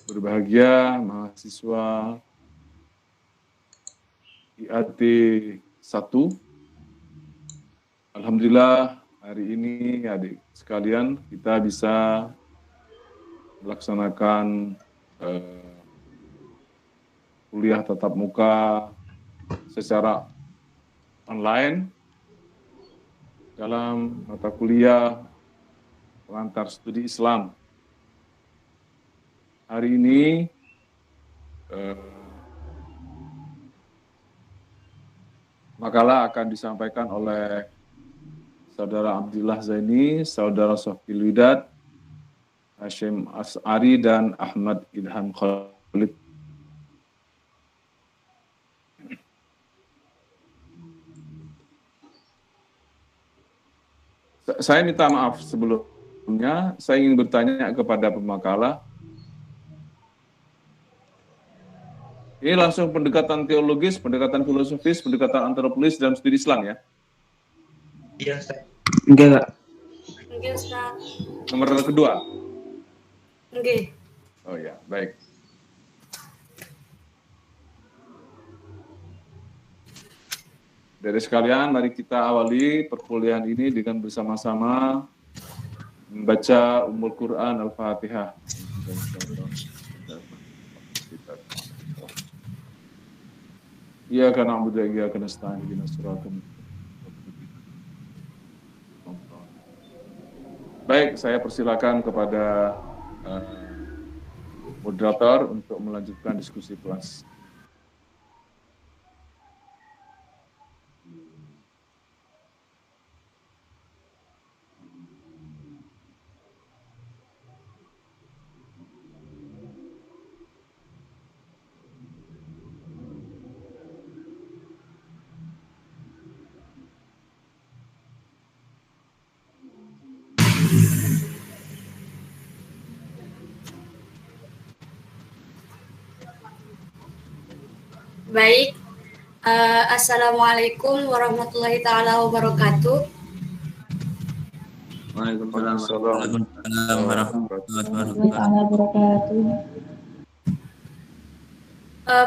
Berbahagia mahasiswa IAT 1. Alhamdulillah hari ini adik sekalian kita bisa melaksanakan kuliah tatap muka secara online dalam mata kuliah pengantar studi Islam. Hari ini makalah akan disampaikan oleh Saudara Abdillah Zaini, Saudara Sofil Widat, Hashim As'ari, dan Ahmad Ilham Khalid. Saya minta maaf sebelumnya, saya ingin bertanya kepada pemakalah. Ini langsung pendekatan teologis, pendekatan filosofis, pendekatan antropologis dalam studi Islam ya? Iya, Ustaz. Enggak. Enggak, Ustaz. Nomor kedua? Enggak. Oh ya, baik. Dari sekalian, mari kita awali perkuliahan ini dengan bersama-sama membaca Ummul Quran Al-Fatihah. Iyyaka na'budu wa iyyaka nasta'in ihdinas siratal mustaqim. Baik, saya persilakan kepada moderator untuk melanjutkan diskusi kelas. Baik. Assalamualaikum warahmatullahi taala wabarakatuh. Waalaikumsalam warahmatullahi wabarakatuh.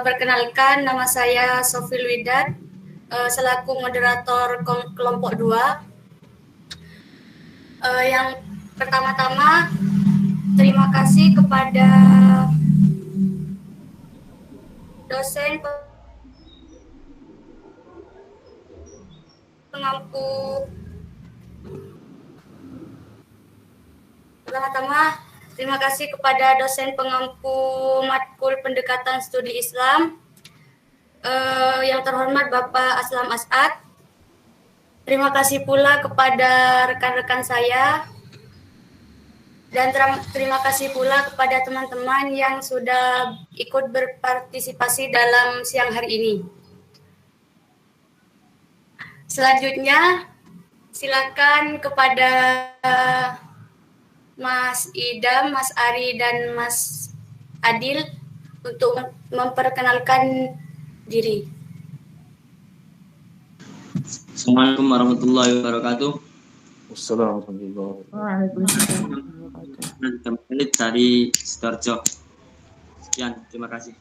Perkenalkan, nama saya Sofil Widat, selaku moderator kelompok 2. Yang pertama-tama, terima kasih kepada dosen pengampu. Pertama-tama, terima kasih kepada dosen pengampu matkul pendekatan studi Islam, yang terhormat Bapak Aslam As'ad. Terima kasih pula kepada rekan-rekan saya, dan terima kasih pula kepada teman-teman yang sudah ikut berpartisipasi dalam siang hari ini. Selanjutnya, silakan kepada Mas Idam, Mas Ari, dan Mas Adil untuk memperkenalkan diri. Assalamualaikum warahmatullahi wabarakatuh. Wassalamualaikum warahmatullahi wabarakatuh. Dari Sidoarjo. Sekian, terima kasih.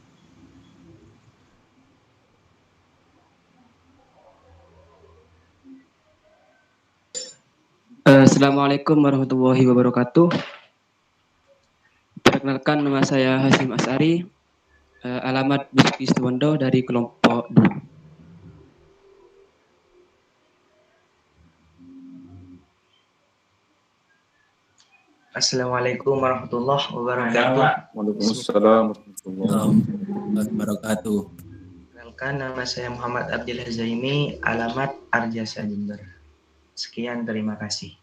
Assalamualaikum warahmatullahi wabarakatuh. Perkenalkan, nama saya Hashim As'ari, alamat Bukti Suwondo dari kelompok 2. Assalamualaikum warahmatullahi wabarakatuh. Waalaikumsalam warahmatullahi wabarakatuh. Perkenalkan, nama saya Muhammad Abdillah Zaini, alamat Arjasa Jember. Sekian, terima kasih.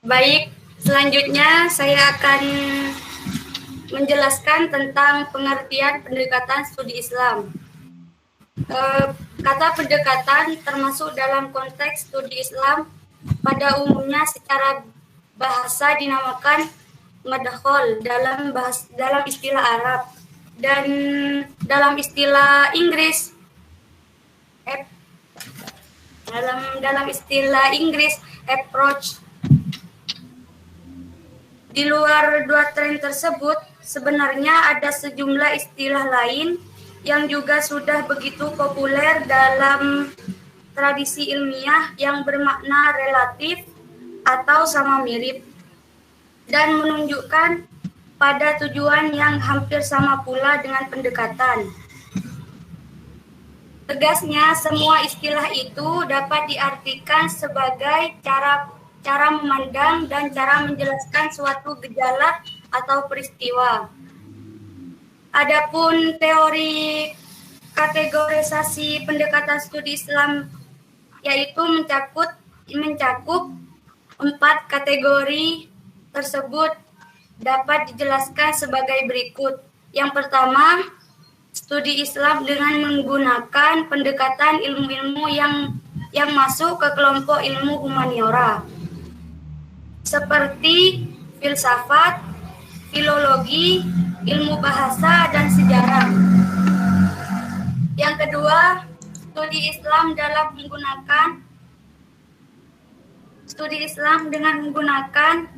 Baik, selanjutnya saya akan menjelaskan tentang pengertian pendekatan studi Islam. Kata pendekatan termasuk dalam konteks studi Islam pada umumnya secara bahasa dinamakan madkhol dalam istilah Arab, dan dalam istilah Inggris dalam istilah Inggris approach. Di luar dua tren tersebut, sebenarnya ada sejumlah istilah lain yang juga sudah begitu populer dalam tradisi ilmiah yang bermakna relatif atau sama mirip dan menunjukkan pada tujuan yang hampir sama pula dengan pendekatan. Tegasnya, semua istilah itu dapat diartikan sebagai cara memandang dan cara menjelaskan suatu gejala atau peristiwa. Adapun teori kategorisasi pendekatan studi Islam yaitu mencakup 4 kategori tersebut dapat dijelaskan sebagai berikut. Yang pertama, studi Islam dengan menggunakan pendekatan ilmu-ilmu yang masuk ke kelompok ilmu humaniora, seperti filsafat, filologi, ilmu bahasa, dan sejarah. Yang kedua, studi Islam dengan menggunakan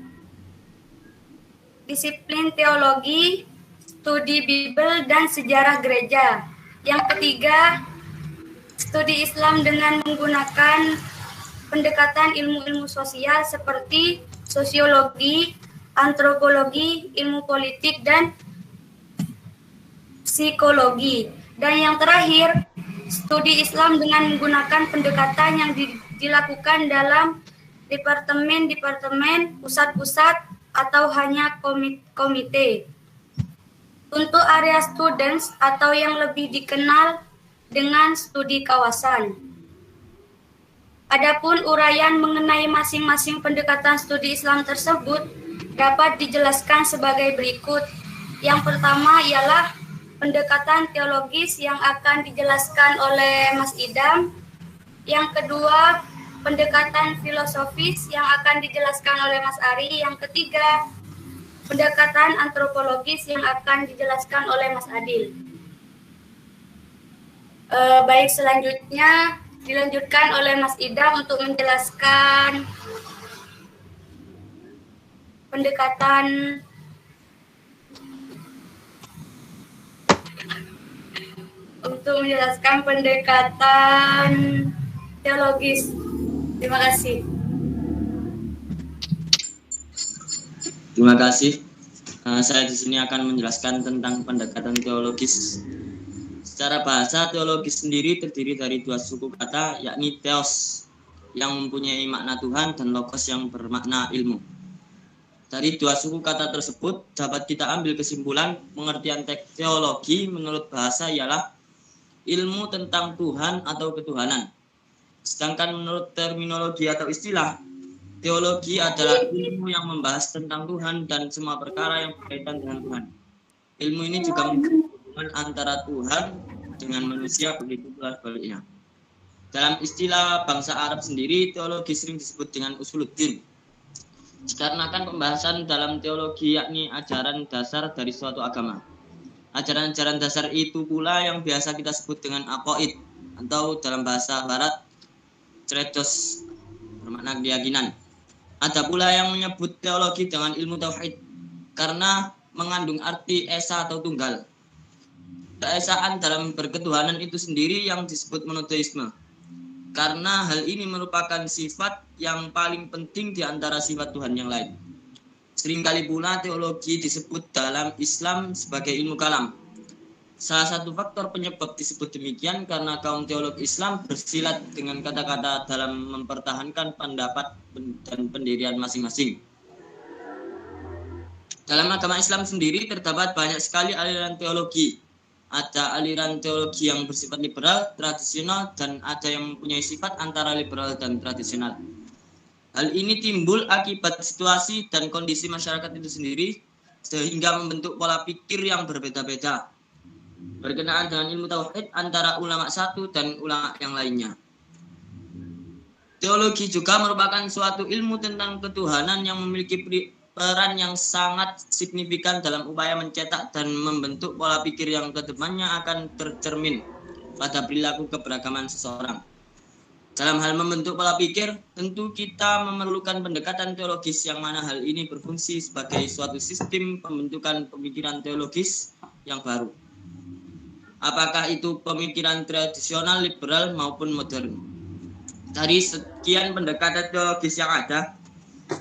disiplin teologi, studi Bible, dan sejarah gereja. Yang ketiga, studi Islam dengan menggunakan pendekatan ilmu-ilmu sosial seperti sosiologi, antropologi, ilmu politik, dan psikologi. Dan yang terakhir, studi Islam dengan menggunakan pendekatan yang dilakukan dalam departemen-departemen, pusat-pusat, atau hanya komite. Untuk area students atau yang lebih dikenal dengan studi kawasan. Adapun uraian mengenai masing-masing pendekatan studi Islam tersebut dapat dijelaskan sebagai berikut. Yang pertama ialah pendekatan teologis yang akan dijelaskan oleh Mas Idam. Yang kedua, pendekatan filosofis yang akan dijelaskan oleh Mas Ari. Yang ketiga, pendekatan antropologis yang akan dijelaskan oleh Mas Adil. Baik, selanjutnya dilanjutkan oleh Mas Idam untuk menjelaskan pendekatan teologis. Terima kasih. Terima kasih. Saya di sini akan menjelaskan tentang pendekatan teologis. Secara bahasa, teologis sendiri terdiri dari 2 suku kata, yakni theos yang mempunyai makna Tuhan dan logos yang bermakna ilmu. Dari 2 suku kata tersebut dapat kita ambil kesimpulan pengertian teologi menurut bahasa ialah ilmu tentang Tuhan atau ketuhanan. Sedangkan menurut terminologi atau istilah, teologi adalah ilmu yang membahas tentang Tuhan dan semua perkara yang berkaitan dengan Tuhan. Ilmu ini juga hubungan antara Tuhan dengan manusia, begitu pula sebaliknya. Dalam istilah bangsa Arab sendiri, teologi sering disebut dengan usuluddin. Dikarenakan pembahasan dalam teologi yakni ajaran dasar dari suatu agama. Ajaran-ajaran dasar itu pula yang biasa kita sebut dengan aqaid atau dalam bahasa barat credos, bermakna keyakinan. Ada pula yang menyebut teologi dengan ilmu tauhid karena mengandung arti esa atau tunggal. Keesaan dalam berketuhanan itu sendiri yang disebut monoteisme. Karena hal ini merupakan sifat yang paling penting di antara sifat Tuhan yang lain. Seringkali pula teologi disebut dalam Islam sebagai ilmu kalam. Salah satu faktor penyebab disebut demikian karena kaum teolog Islam bersilat dengan kata-kata dalam mempertahankan pendapat dan pendirian masing-masing. Dalam agama Islam sendiri terdapat banyak sekali aliran teologi. Ada aliran teologi yang bersifat liberal, tradisional, dan ada yang mempunyai sifat antara liberal dan tradisional. Hal ini timbul akibat situasi dan kondisi masyarakat itu sendiri, sehingga membentuk pola pikir yang berbeda-beda berkenaan dengan ilmu tauhid antara ulama satu dan ulama yang lainnya. Teologi juga merupakan suatu ilmu tentang ketuhanan yang memiliki peran yang sangat signifikan dalam upaya mencetak dan membentuk pola pikir yang kedepannya akan tercermin pada perilaku keberagaman seseorang. Dalam hal membentuk pola pikir, tentu kita memerlukan pendekatan teologis yang mana hal ini berfungsi sebagai suatu sistem pembentukan pemikiran teologis yang baru. Apakah itu pemikiran tradisional, liberal, maupun modern. Dari sekian pendekatan teologis yang ada,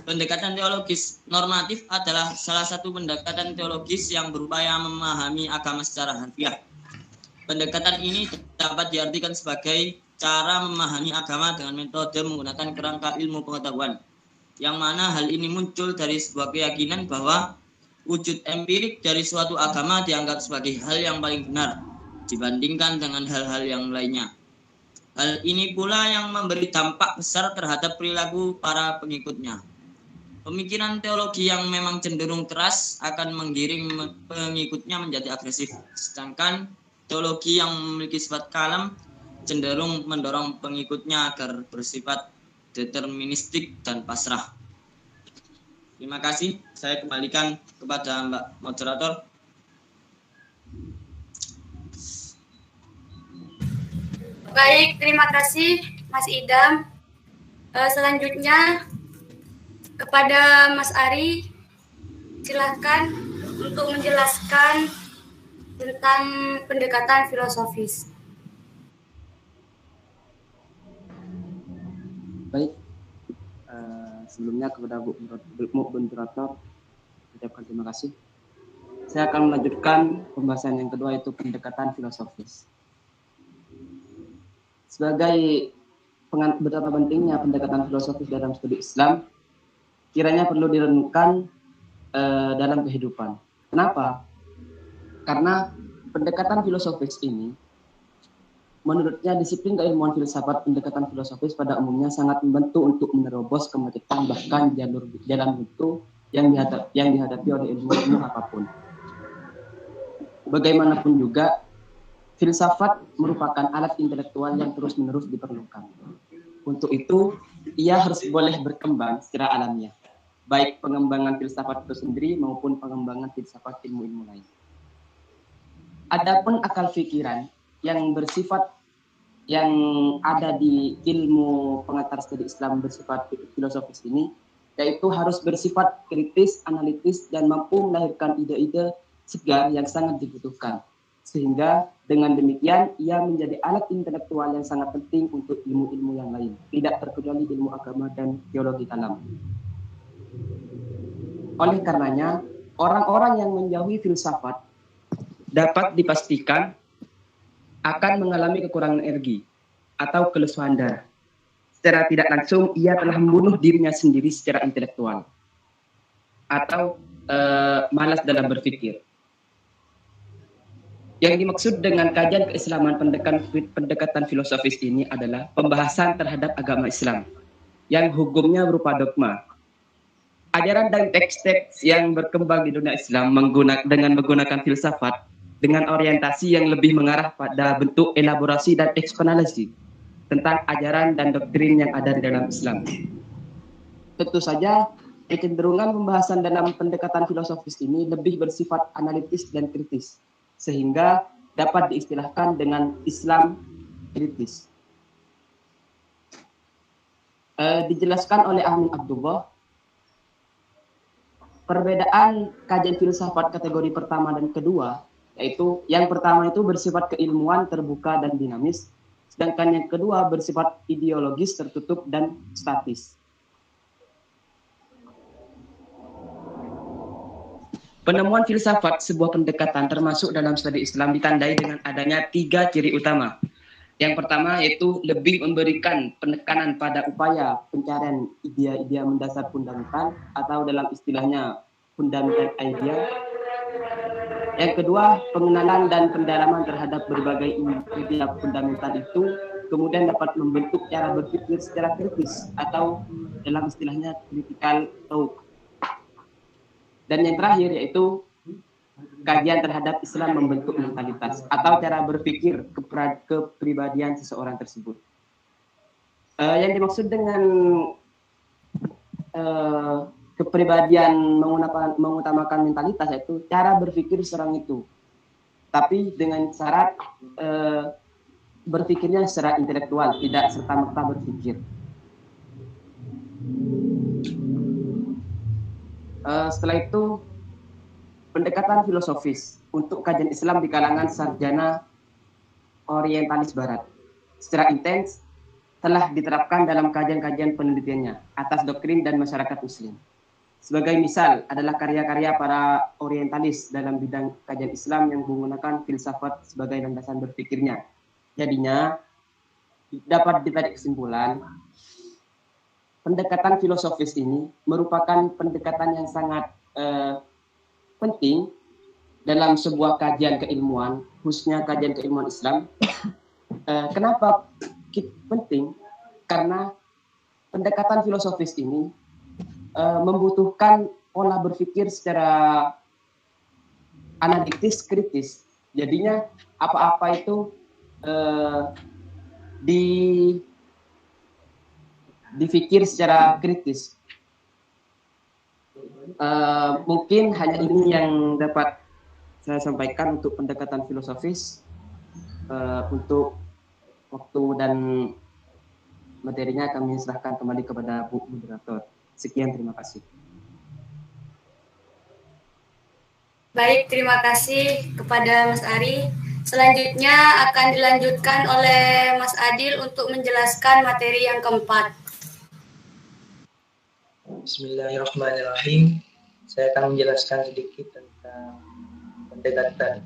pendekatan teologis normatif adalah salah satu pendekatan teologis yang berupaya memahami agama secara harfiah. Pendekatan ini dapat diartikan sebagai cara memahami agama dengan metode menggunakan kerangka ilmu pengetahuan, yang mana hal ini muncul dari sebuah keyakinan bahwa wujud empirik dari suatu agama dianggap sebagai hal yang paling benar dibandingkan dengan hal-hal yang lainnya. Hal ini pula yang memberi dampak besar terhadap perilaku para pengikutnya. Pemikiran teologi yang memang cenderung keras akan menggiring pengikutnya menjadi agresif, sedangkan teologi yang memiliki sifat kalem cenderung mendorong pengikutnya agar bersifat deterministik dan pasrah. Terima kasih. Saya kembalikan kepada Mbak Moderator. Baik, terima kasih Mas Idam. Selanjutnya kepada Mas Ari, silakan untuk menjelaskan tentang pendekatan filosofis. Baik, sebelumnya kepada Bu Moderator, ucapkan terima kasih. Saya akan melanjutkan pembahasan yang kedua, yaitu pendekatan filosofis. Sebagai betapa pentingnya pendekatan filosofis dalam studi Islam, kiranya perlu direnungkan dalam kehidupan. Kenapa? Karena pendekatan filosofis ini, menurutnya disiplin keilmuan filsafat, pendekatan filosofis pada umumnya sangat membantu untuk menerobos kemacetan bahkan jalan buntu yang dihadapi oleh ilmu apapun. Bagaimanapun juga, filsafat merupakan alat intelektual yang terus-menerus diperlukan. Untuk itu, ia harus boleh berkembang secara alamiah, baik pengembangan filsafat itu sendiri maupun pengembangan filsafat ilmu-ilmu lain. Adapun akal pikiran yang bersifat yang ada di ilmu pengantar studi Islam bersifat filosofis ini, yaitu harus bersifat kritis, analitis, dan mampu melahirkan ide-ide segar yang sangat dibutuhkan. Sehingga dengan demikian ia menjadi alat intelektual yang sangat penting untuk ilmu-ilmu yang lain, tidak terkecuali ilmu agama dan teologi kalam. Oleh karenanya, orang-orang yang menjauhi filsafat dapat dipastikan akan mengalami kekurangan energi atau kelesuan darah. Secara tidak langsung, ia telah membunuh dirinya sendiri secara intelektual atau malas dalam berpikir. Yang dimaksud dengan kajian keislaman pendekatan filosofis ini adalah pembahasan terhadap agama Islam yang hukumnya berupa dogma. Ajaran dan teks-teks yang berkembang di dunia Islam dengan menggunakan filsafat dengan orientasi yang lebih mengarah pada bentuk elaborasi dan eksplanasi tentang ajaran dan doktrin yang ada di dalam Islam. Tentu saja, kecenderungan pembahasan dalam pendekatan filosofis ini lebih bersifat analitis dan kritis, sehingga dapat diistilahkan dengan Islam kritis. Dijelaskan oleh Amin Abdullah, perbedaan kajian filsafat kategori pertama dan kedua, yaitu yang pertama itu bersifat keilmuan, terbuka dan dinamis, sedangkan yang kedua bersifat ideologis, tertutup dan statis. Penemuan filsafat sebuah pendekatan termasuk dalam studi Islam ditandai dengan adanya 3 ciri utama. Yang pertama yaitu lebih memberikan penekanan pada upaya pencarian ide-ide mendasar fundamental atau dalam istilahnya fundamental idea. Yang kedua, pengenalan dan pendalaman terhadap berbagai ide fundamental itu kemudian dapat membentuk cara berpikir secara kritis atau dalam istilahnya critical thought. Dan yang terakhir yaitu kajian terhadap Islam membentuk mentalitas atau cara berpikir kepribadian seseorang tersebut. Yang dimaksud dengan kepribadian mengutamakan mentalitas yaitu cara berpikir seorang itu, tapi dengan syarat berpikirnya secara intelektual, tidak serta-merta berpikir. Setelah itu, pendekatan filosofis untuk kajian Islam di kalangan sarjana orientalis barat secara intens telah diterapkan dalam kajian-kajian penelitiannya atas doktrin dan masyarakat muslim. Sebagai misal adalah karya-karya para orientalis dalam bidang kajian Islam yang menggunakan filsafat sebagai landasan berpikirnya. Jadinya dapat ditarik kesimpulan, pendekatan filosofis ini merupakan pendekatan yang sangat penting dalam sebuah kajian keilmuan, khususnya kajian keilmuan Islam. Kenapa penting? Karena pendekatan filosofis ini membutuhkan pola berpikir secara analitis kritis. Jadinya apa-apa itu dipikir secara kritis. Mungkin hanya ini yang dapat saya sampaikan untuk pendekatan filosofis. Untuk waktu dan materinya kami serahkan kembali kepada Bu Moderator. Sekian, terima kasih. Baik, terima kasih kepada Mas Ari. Selanjutnya akan dilanjutkan oleh Mas Adil untuk menjelaskan materi yang keempat. Bismillahirrahmanirrahim. Saya akan menjelaskan sedikit tentang pendekatan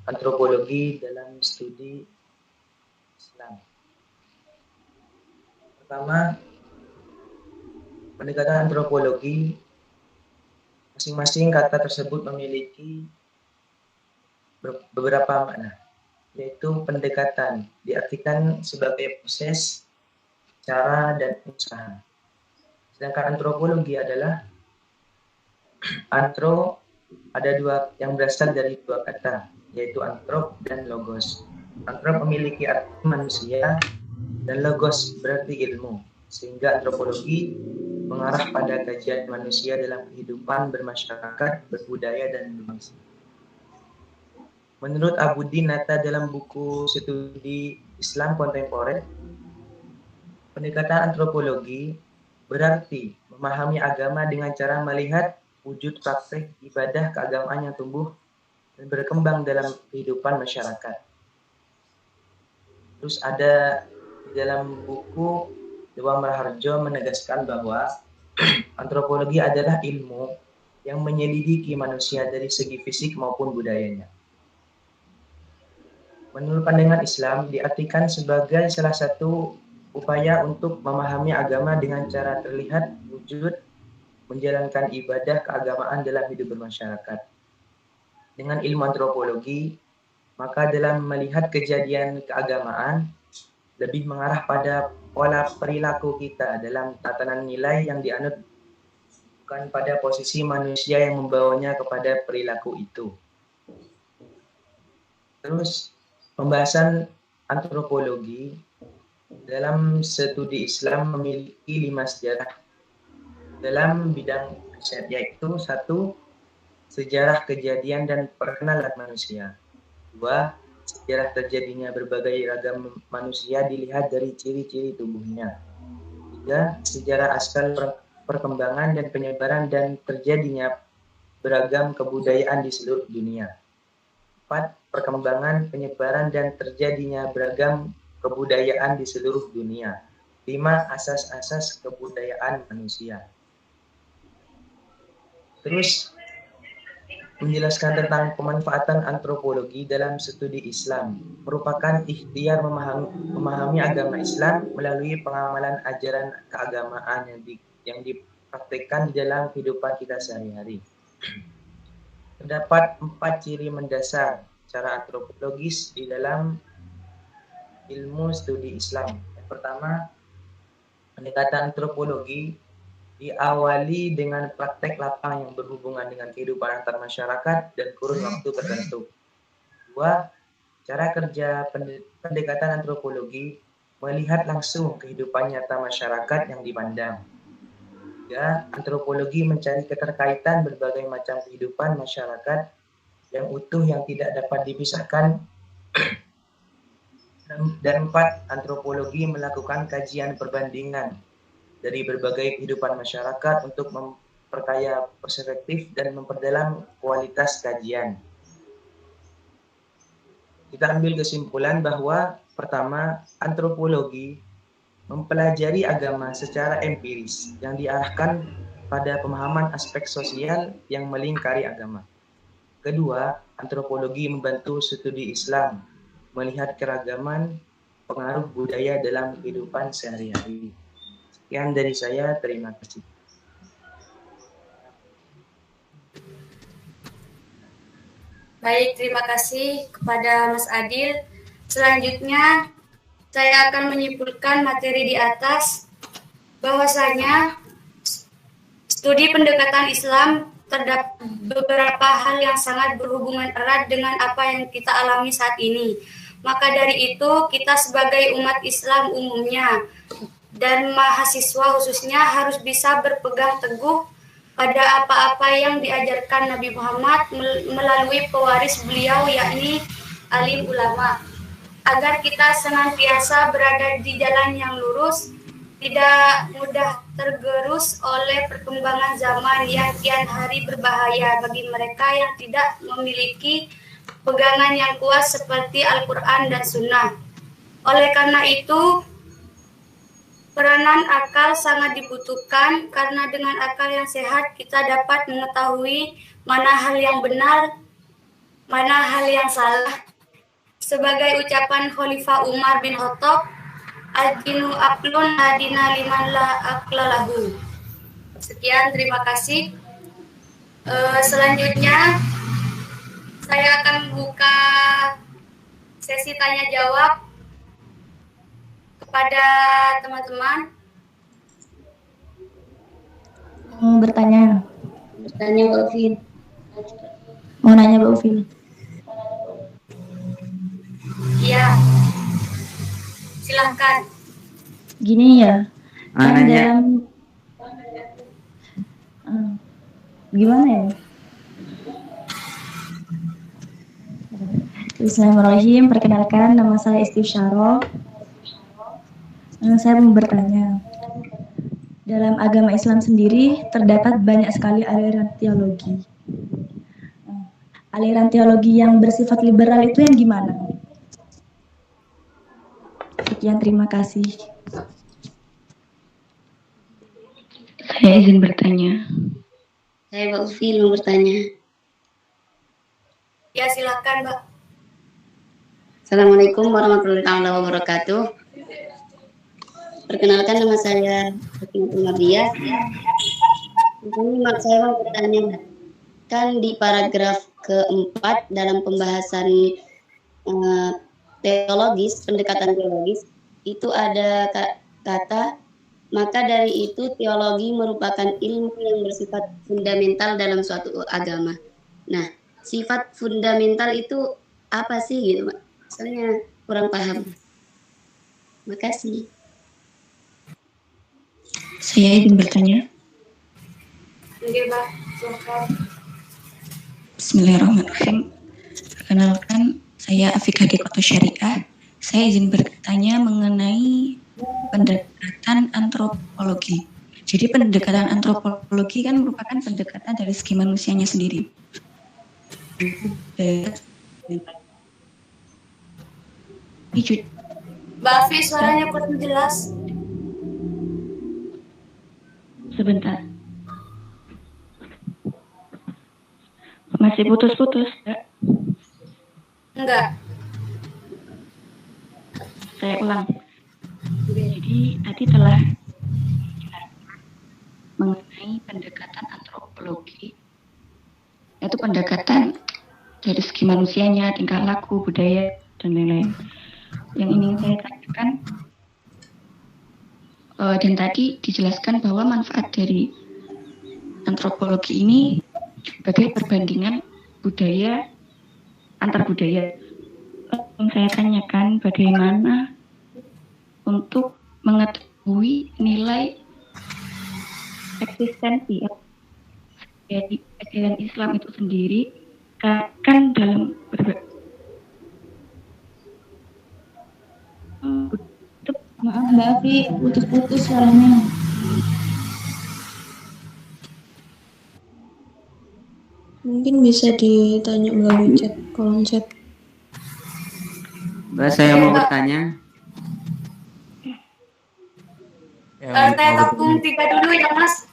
antropologi dalam studi Islam. Pertama, pendekatan antropologi, masing-masing kata tersebut memiliki beberapa makna, yaitu pendekatan diartikan sebagai proses, cara, dan usaha. Sedangkan antropologi adalah antro, ada dua yang berasal dari dua kata, yaitu antrop dan logos. Antrop memiliki arti manusia dan logos berarti ilmu, sehingga antropologi mengarah pada kajian manusia dalam kehidupan bermasyarakat, berbudaya, dan berbangsa. Menurut Abuddin Nata dalam buku Studi Islam Kontemporer, pendekatan antropologi berarti memahami agama dengan cara melihat wujud praktek ibadah keagamaan yang tumbuh dan berkembang dalam kehidupan masyarakat. Terus ada di dalam buku Dewa Raharjo menegaskan bahwa antropologi adalah ilmu yang menyelidiki manusia dari segi fisik maupun budayanya. Menurut pandangan Islam, diartikan sebagai salah satu upaya untuk memahami agama dengan cara terlihat wujud menjalankan ibadah keagamaan dalam hidup bermasyarakat. Dengan ilmu antropologi, maka dalam melihat kejadian keagamaan, lebih mengarah pada pola perilaku kita dalam tatanan nilai yang dianut, bukan pada posisi manusia yang membawanya kepada perilaku itu. Terus, pembahasan antropologi dalam studi Islam memiliki 5 sejarah dalam bidang riset, yaitu 1. Sejarah kejadian dan perkenalan manusia. 2. Sejarah terjadinya berbagai ragam manusia dilihat dari ciri-ciri tubuhnya. 3. Sejarah asal perkembangan dan penyebaran dan terjadinya beragam kebudayaan di seluruh dunia. 4. Perkembangan, penyebaran, dan terjadinya beragam kebudayaan di seluruh dunia. 5. Asas-asas kebudayaan manusia. Terus, menjelaskan tentang pemanfaatan antropologi dalam studi Islam merupakan ikhtiar memahami agama Islam melalui pengamalan ajaran keagamaan yang dipraktikkan di dalam kehidupan kita sehari-hari. Terdapat 4 ciri mendasar cara antropologis di dalam ilmu studi Islam. Yang pertama, pendekatan antropologi diawali dengan praktek lapang yang berhubungan dengan kehidupan antar masyarakat dan kurun waktu tertentu. 2. Cara kerja pendekatan antropologi melihat langsung kehidupan nyata masyarakat yang dipandang. 3. Antropologi mencari keterkaitan berbagai macam kehidupan masyarakat yang utuh yang tidak dapat dipisahkan Dan 4, antropologi melakukan kajian perbandingan dari berbagai kehidupan masyarakat untuk memperkaya perspektif dan memperdalam kualitas kajian. Kita ambil kesimpulan bahwa pertama, antropologi mempelajari agama secara empiris yang diarahkan pada pemahaman aspek sosial yang melingkari agama. Kedua, antropologi membantu studi Islam melihat keragaman pengaruh budaya dalam kehidupan sehari-hari. Sekian dari saya, terima kasih. Baik, terima kasih kepada Mas Adil. Selanjutnya, saya akan menyimpulkan materi di atas bahwasanya studi pendekatan Islam terdapat beberapa hal yang sangat berhubungan erat dengan apa yang kita alami saat ini. Maka dari itu, kita sebagai umat Islam umumnya dan mahasiswa khususnya harus bisa berpegang teguh pada apa-apa yang diajarkan Nabi Muhammad melalui pewaris beliau, yakni alim ulama, agar kita senantiasa berada di jalan yang lurus, tidak mudah tergerus oleh perkembangan zaman yang kian hari berbahaya bagi mereka yang tidak memiliki pegangan yang kuat seperti Al-Quran dan Sunnah. Oleh karena itu, peranan akal sangat dibutuhkan, karena dengan akal yang sehat kita dapat mengetahui mana hal yang benar, mana hal yang salah. Sebagai ucapan Khalifah Umar bin Khattab, "Ad-dinu aqlun adina liman la aqla lahu." Sekian, terima kasih. Selanjutnya, saya akan buka sesi tanya jawab kepada teman-teman. Bertanya Mbak Ufin. mau nanya Mbak Ufin. Iya, silahkan. Gini ya, kan Nanya. dalam gimana ya? Bismillahirrahmanirrahim. Perkenalkan, nama saya Istisyarah. Saya mau bertanya. Dalam agama Islam sendiri terdapat banyak sekali aliran teologi. Aliran teologi yang bersifat liberal itu yang gimana? Sekian, terima kasih. Saya izin bertanya. Saya Mbak Ufin mau bertanya. Ya, silakan, Mbak. Assalamualaikum warahmatullahi wabarakatuh. Perkenalkan, nama saya Fatimah Mardiah. Ini saya mau bertanya, kan di paragraf keempat dalam pembahasan teologis, pendekatan teologis, itu ada kata, maka dari itu teologi merupakan ilmu yang bersifat fundamental dalam suatu agama. Nah, sifat fundamental itu apa sih gitu, Pak? Soalnya kurang paham. Makasih. Saya izin bertanya. Oke, Mbak, silakan. Bismillahirrahmanirrahim. Perkenalkan, saya Afika Dikoto Syariah. Saya izin bertanya mengenai pendekatan antropologi. Jadi pendekatan antropologi kan merupakan pendekatan dari segi manusianya sendiri. Mbak Afi, suaranya kurang jelas. Sebentar. Masih putus-putus, Kak? Enggak. Saya ulang. Jadi tadi telah mengenai pendekatan antropologi, yaitu pendekatan dari segi manusianya, tingkah laku, budaya, dan lain-lain. Yang ingin saya tanyakan, dan tadi dijelaskan bahwa manfaat dari antropologi ini sebagai perbandingan budaya antar budaya. Yang saya tanyakan, bagaimana untuk mengetahui nilai eksistensi dari ajaran Islam itu sendiri, kan dalam tapi putus-putus suaranya. Mungkin bisa ditanya melalui chat, kolom chat. Mbak, saya mau bertanya. Saya gabung 3 dulu ya, Mas.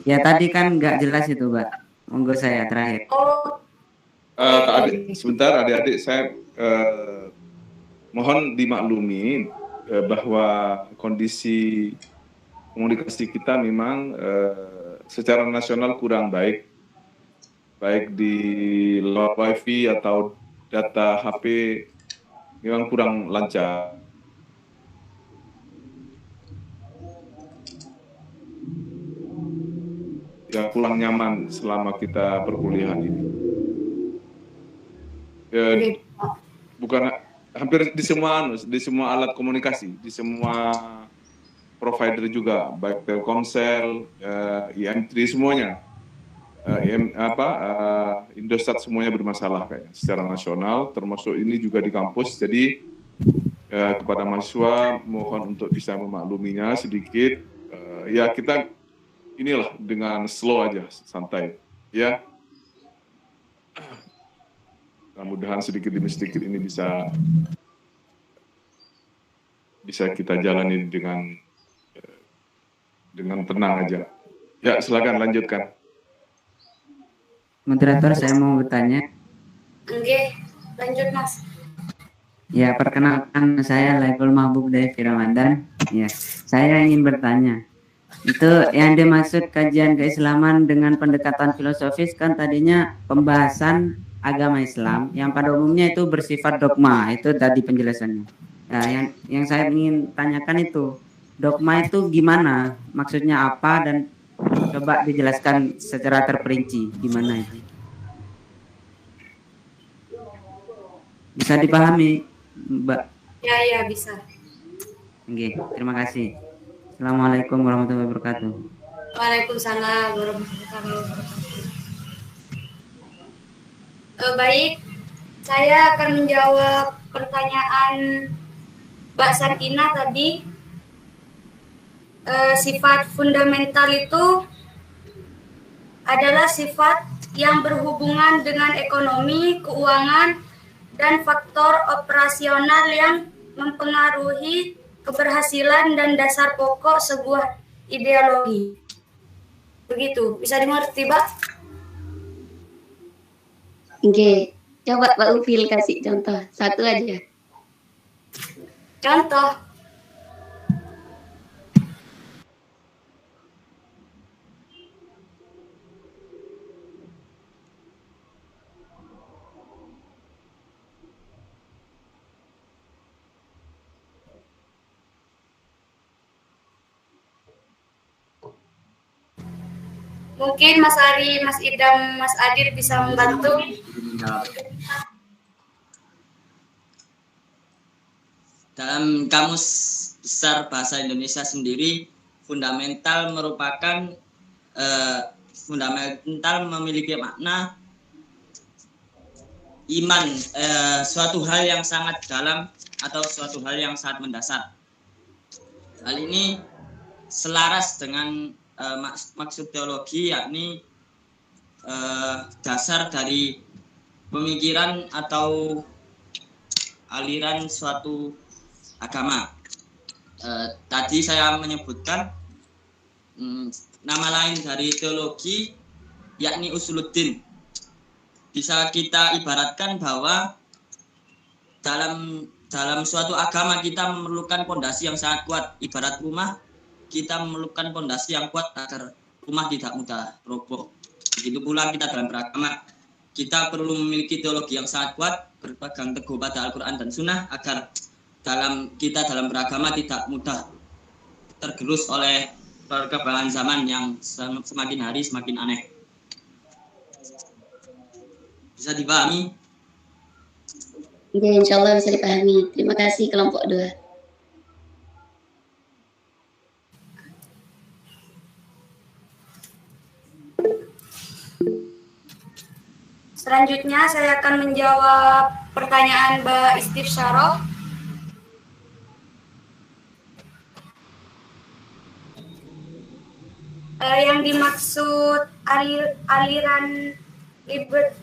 Ya tadi kan nggak jelas itu, Mbak. Monggo saya terakhir. Oh, Sebentar adik-adik, saya mohon dimaklumi bahwa kondisi komunikasi kita memang secara nasional kurang baik di lewat wifi atau data HP memang kurang lancar. Yang kurang nyaman selama kita perkuliahan ini. Bukan hampir di semua alat komunikasi, di semua provider juga, baik Telkomsel, IM3 semuanya, Indosat semuanya bermasalah kayaknya secara nasional, termasuk ini juga di kampus. Jadi kepada mahasiswa mohon untuk bisa memakluminya sedikit. Ya kita inilah dengan slow aja, santai, ya. Mudah-mudahan sedikit demi sedikit ini bisa kita jalani dengan tenang aja. Ya, silakan lanjutkan. Moderator, saya mau bertanya. Oke, lanjut Mas. Ya, perkenalkan saya Laiful Mahbub dari Ramadan. Ya, saya ingin bertanya. Itu yang dimaksud kajian keislaman dengan pendekatan filosofis kan tadinya pembahasan agama Islam yang pada umumnya itu bersifat dogma, itu tadi penjelasannya. Nah, yang saya ingin tanyakan itu dogma itu gimana, maksudnya apa, dan coba dijelaskan secara terperinci gimana itu. Bisa dipahami, Mbak? Ya, bisa. Oke, terima kasih. Assalamualaikum warahmatullahi wabarakatuh. Waalaikumsalam warahmatullahi wabarakatuh. Baik, saya akan menjawab pertanyaan Mbak Sarkina tadi. Sifat fundamental itu adalah sifat yang berhubungan dengan ekonomi, keuangan, dan faktor operasional yang mempengaruhi keberhasilan dan dasar pokok sebuah ideologi. Begitu, bisa dimengerti, Mbak? Oke, coba Pak Ufil kasih contoh satu aja. Contoh. Mungkin Mas Ari, Mas Idam, Mas Adit bisa membantu. Dalam Kamus Besar Bahasa Indonesia sendiri, fundamental merupakan fundamental memiliki makna iman, suatu hal yang sangat dalam atau suatu hal yang sangat mendasar. Hal ini selaras dengan maksud teologi, yakni dasar dari pemikiran atau aliran suatu agama. Tadi saya menyebutkan nama lain dari teologi, yakni usuluddin. Bisa kita ibaratkan bahwa dalam suatu agama kita memerlukan pondasi yang sangat kuat. Ibarat rumah, kita memerlukan pondasi yang kuat agar rumah tidak mudah roboh. Begitu pula kita dalam beragama, kita perlu memiliki teologi yang sangat kuat, berpegang teguh pada Al-Quran dan Sunnah agar dalam beragama tidak mudah tergerus oleh perkembangan zaman yang semakin hari semakin aneh. Bisa dipahami? Oke, insya Allah bisa dipahami. Terima kasih kelompok 2. Selanjutnya saya akan menjawab pertanyaan Mbak Istifsyarah. Yang dimaksud aliran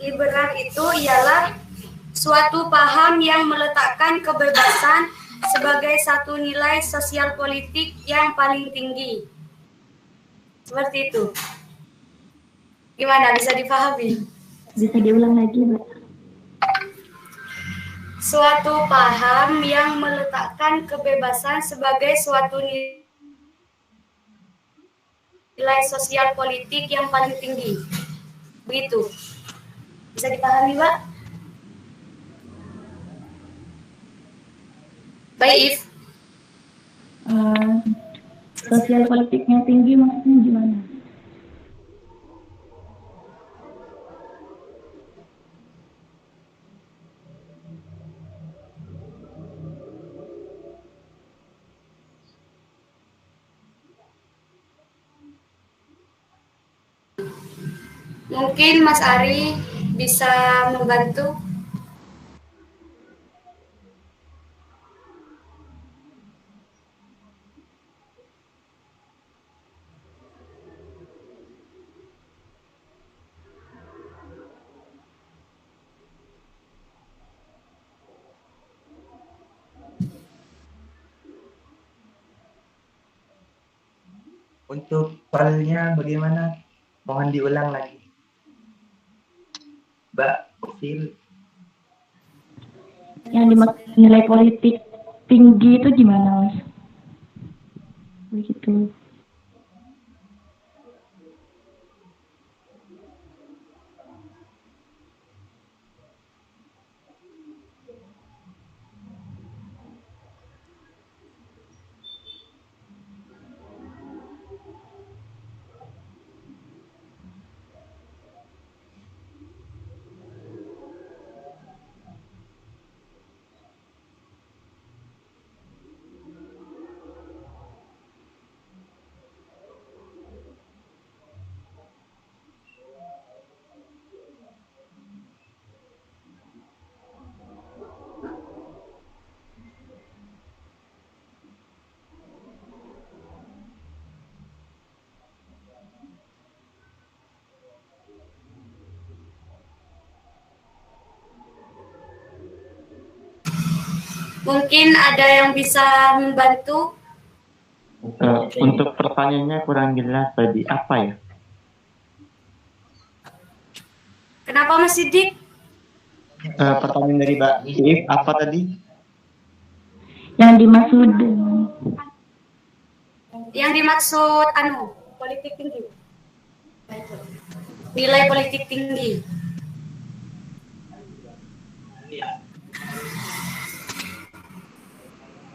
liberal itu ialah suatu paham yang meletakkan kebebasan sebagai satu nilai sosial politik yang paling tinggi. Seperti itu. Gimana, bisa dipahami? Bisa diulang lagi, Mbak? Suatu paham yang meletakkan kebebasan sebagai suatu nilai sosial politik yang paling tinggi. Begitu. Bisa dipahami, Mbak? Baik, If. Sosial politiknya tinggi maksudnya gimana? Mungkin Mas Ari bisa membantu. Untuk soalnya bagaimana? Mohon diulang lagi. Mbak Ofil. Yang dimaksud nilai politik tinggi itu gimana, Mas? Begitu. Mungkin ada yang bisa membantu. Untuk pertanyaannya kurang jelas tadi, apa ya? Kenapa Mas Sidik? Pertanyaan dari Mbak If, apa tadi? Yang dimaksud politik tinggi. Nilai politik tinggi.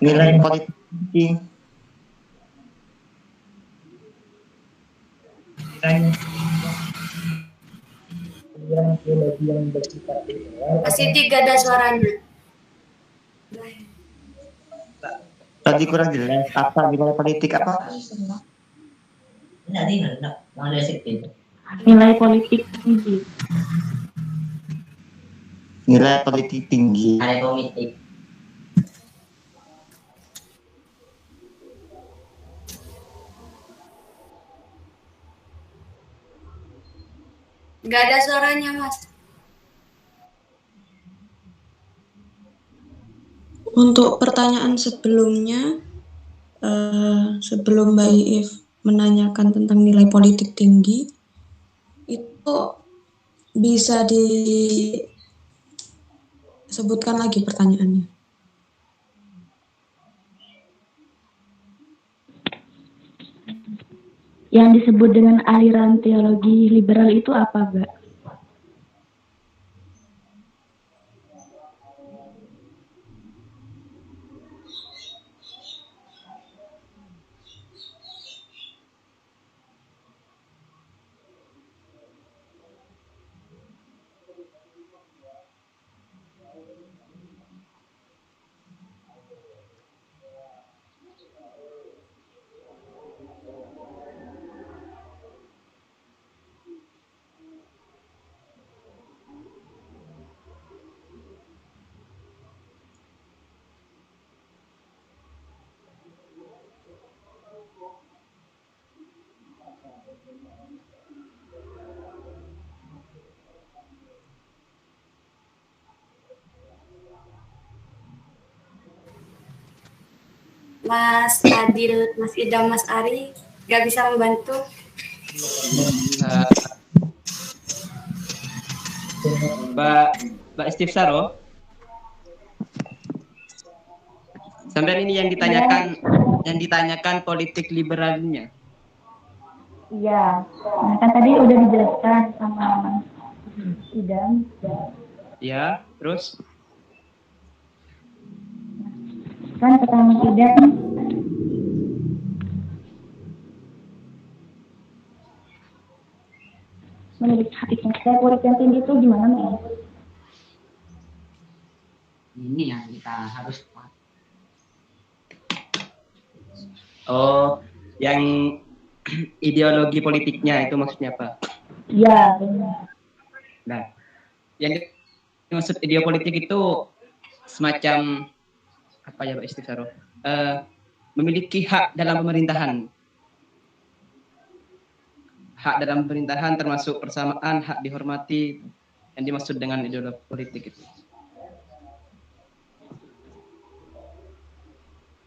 Nilai politik tinggi. Mas Sidik gak ada suaranya. Tadi kurang jelas, apa nilai politik apa? nilai politik tinggi. Nilai politik tinggi. Gak ada suaranya, Mas. Untuk pertanyaan sebelumnya, sebelum Mbak If menanyakan tentang nilai politik tinggi, itu bisa disebutkan lagi pertanyaannya. Yang disebut dengan aliran teologi liberal itu apa, Mbak? Mas Adil, Mas Idam, Mas Ari nggak bisa membantu. Mbak Istifsaro, sampai ini yang ditanyakan politik liberalnya. Iya, nah kan tadi udah dijelaskan sama Mas Idam. Ya, terus? Kan kata Mas Idam, menurut hakikatnya politik yang tinggi itu gimana nih? Ini yang kita harus. Oh, yang ideologi politiknya itu maksudnya apa? Iya, benar. Nah, yang dimaksud ideologi politik itu semacam apa ya, Pak Istifsaro? Memiliki hak dalam pemerintahan. Hak dalam pemerintahan termasuk persamaan, hak dihormati, yang dimaksud dengan ideologi politik itu.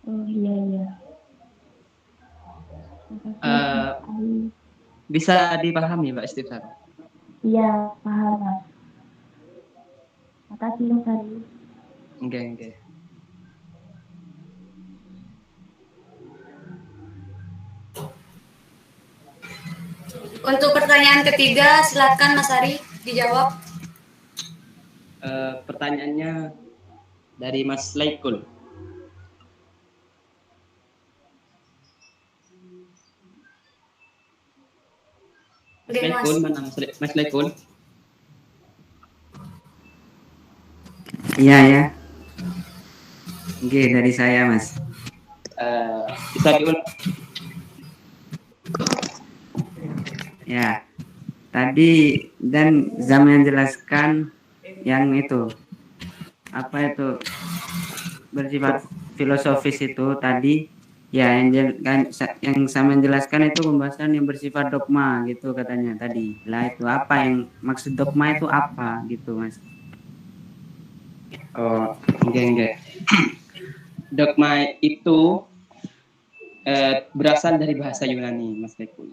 Oh iya. Bisa dipahami, Mbak Istifsaro? Iya, paham, Mas. Makasih, Mas Ari. Oke. Untuk pertanyaan ketiga, silakan Mas Ari dijawab. Pertanyaannya dari Mas Laikul. Mas Laikul. Iya ya. Oke, dari saya Mas. Bisa diulang. Ya, tadi dan Zam menjelaskan yang itu apa itu bersifat filosofis itu tadi ya, yang saya menjelaskan itu pembahasan yang bersifat dogma gitu katanya tadi. Lah itu apa yang maksud dogma itu apa gitu Mas? Oh, enggak. Dogma itu berasal dari bahasa Yunani, Mas Lekul.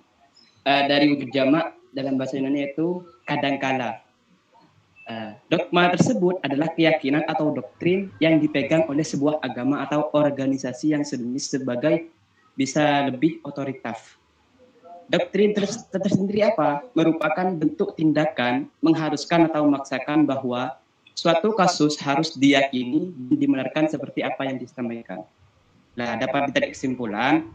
Dari wujud jamak dalam bahasa Yunani itu kadangkala. Dogma tersebut adalah keyakinan atau doktrin yang dipegang oleh sebuah agama atau organisasi yang sebagai bisa lebih otoritatif. Doktrin tersendiri apa? Merupakan bentuk tindakan mengharuskan atau memaksakan bahwa suatu kasus harus diyakini dan dibenarkan seperti apa yang disampaikan. Nah, dapat ditarik kesimpulan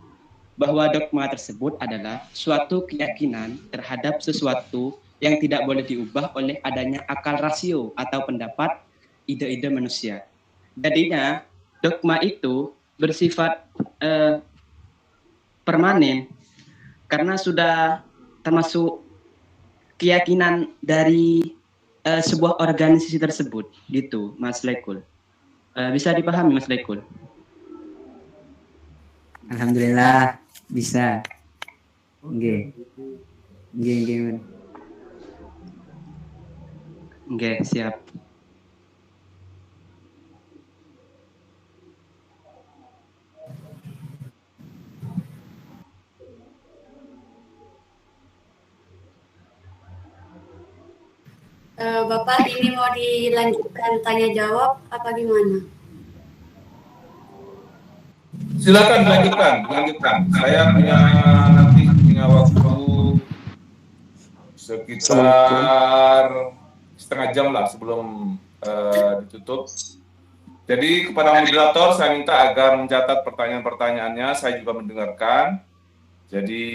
bahwa dogma tersebut adalah suatu keyakinan terhadap sesuatu yang tidak boleh diubah oleh adanya akal rasio atau pendapat ide-ide manusia. Jadinya dogma itu bersifat permanen karena sudah termasuk keyakinan dari sebuah organisasi tersebut, gitu, Mas Laikul. Bisa dipahami, Mas Laikul? Alhamdulillah bisa. Oke, siap. Bapak, ini mau dilanjutkan tanya jawab apa gimana? Silakan lanjutkan. Saya punya waktu sekitar setengah jam lah sebelum ditutup. Jadi kepada moderator saya minta agar mencatat pertanyaan-pertanyaannya, saya juga mendengarkan. Jadi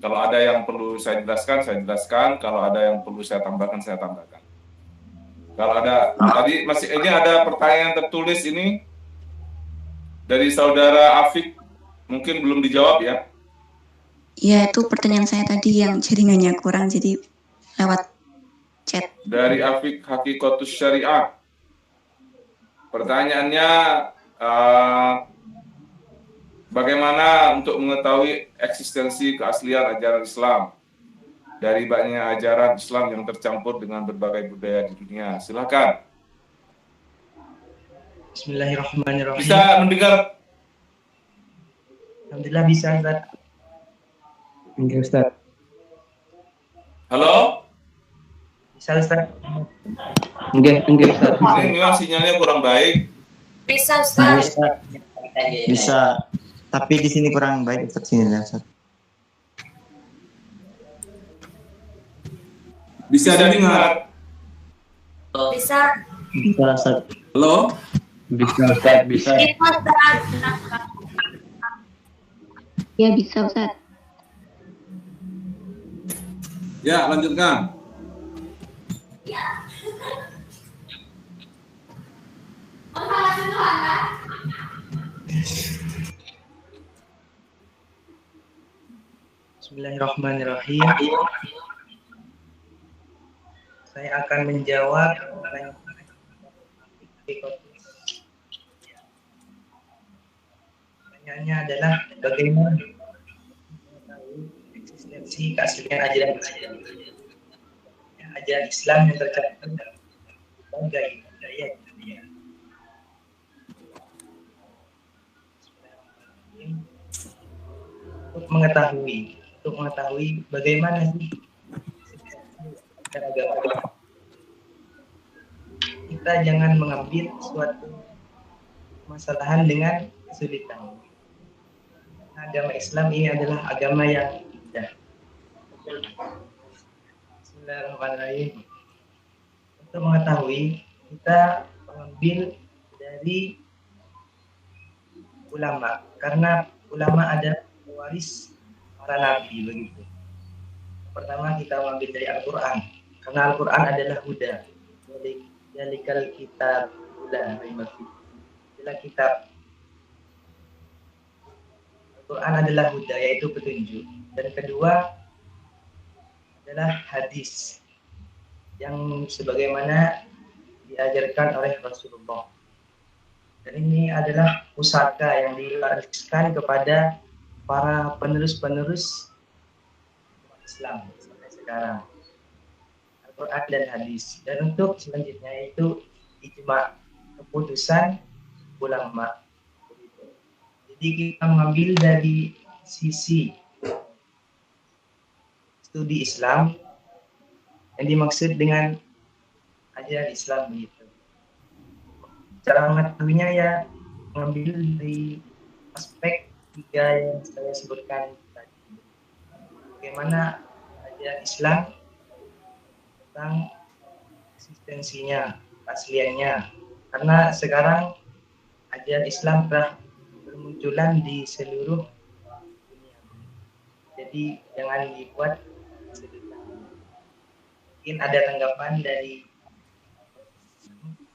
kalau ada yang perlu saya jelaskan. Kalau ada yang perlu saya tambahkan, saya tambahkan. Kalau ada, tadi ini ada pertanyaan tertulis ini dari saudara Afik, mungkin belum dijawab ya? Ya, itu pertanyaan saya tadi yang jaringannya kurang, jadi lewat chat. Dari Afik Hakikotus Syariah. Pertanyaannya, bagaimana untuk mengetahui eksistensi keaslian ajaran Islam dari banyaknya ajaran Islam yang tercampur dengan berbagai budaya di dunia? Silakan. Bismillahirrahmanirrahim. Bisa mendengar? Alhamdulillah bisa, Ustaz. Oke, Ustaz. Halo? Bisa, Ustaz. Enggak, Ustaz. Ini memang sinyalnya kurang baik. Bisa, Ustaz. Bisa, tapi di sini kurang baik Ustaz, sini Ustaz. Bisa dengar? Bisa. Bisa Ustaz. Halo? Bisa, Ustaz. Bisa. Ya bisa Ustaz. Ya, lanjutkan. Bismillahirrahmanirrahim. Saya akan menjawab pertanyaannya adalah bagaimana eksistensi keaslian ajaran Islam yang tercatat sebagai budaya dunia. Untuk mengetahui bagaimana sih agama, kita jangan mengambil suatu masalahan dengan kesulitan. Agama Islam ini adalah agama yang indah. Bismillahirrahmanirrahim. Untuk mengetahui, kita mengambil dari ulama, karena ulama adalah pewaris para nabi, begitu. Pertama kita mengambil dari Al-Quran, karena Al-Quran adalah huda. Dalikal kitab huda, adalah kitab. Al-Quran adalah huda, yaitu petunjuk. Dan kedua adalah hadis, yang sebagaimana diajarkan oleh Rasulullah. Dan ini adalah pusaka yang diwariskan kepada para penerus-penerus Islam sampai sekarang, Al-Quran dan hadis. Dan untuk selanjutnya itu ijma, keputusan ulama. Jadi kita mengambil dari sisi studi Islam yang dimaksud dengan ajaran Islam begitu. Cara mengetahuinya ya mengambil dari aspek tiga yang saya sebutkan tadi. Bagaimana ajaran Islam tentang eksistensinya, keasliannya. Karena sekarang ajaran Islam telah bermunculan di seluruh dunia. Jadi jangan dibuat kesulitan. Mungkin ada tanggapan dari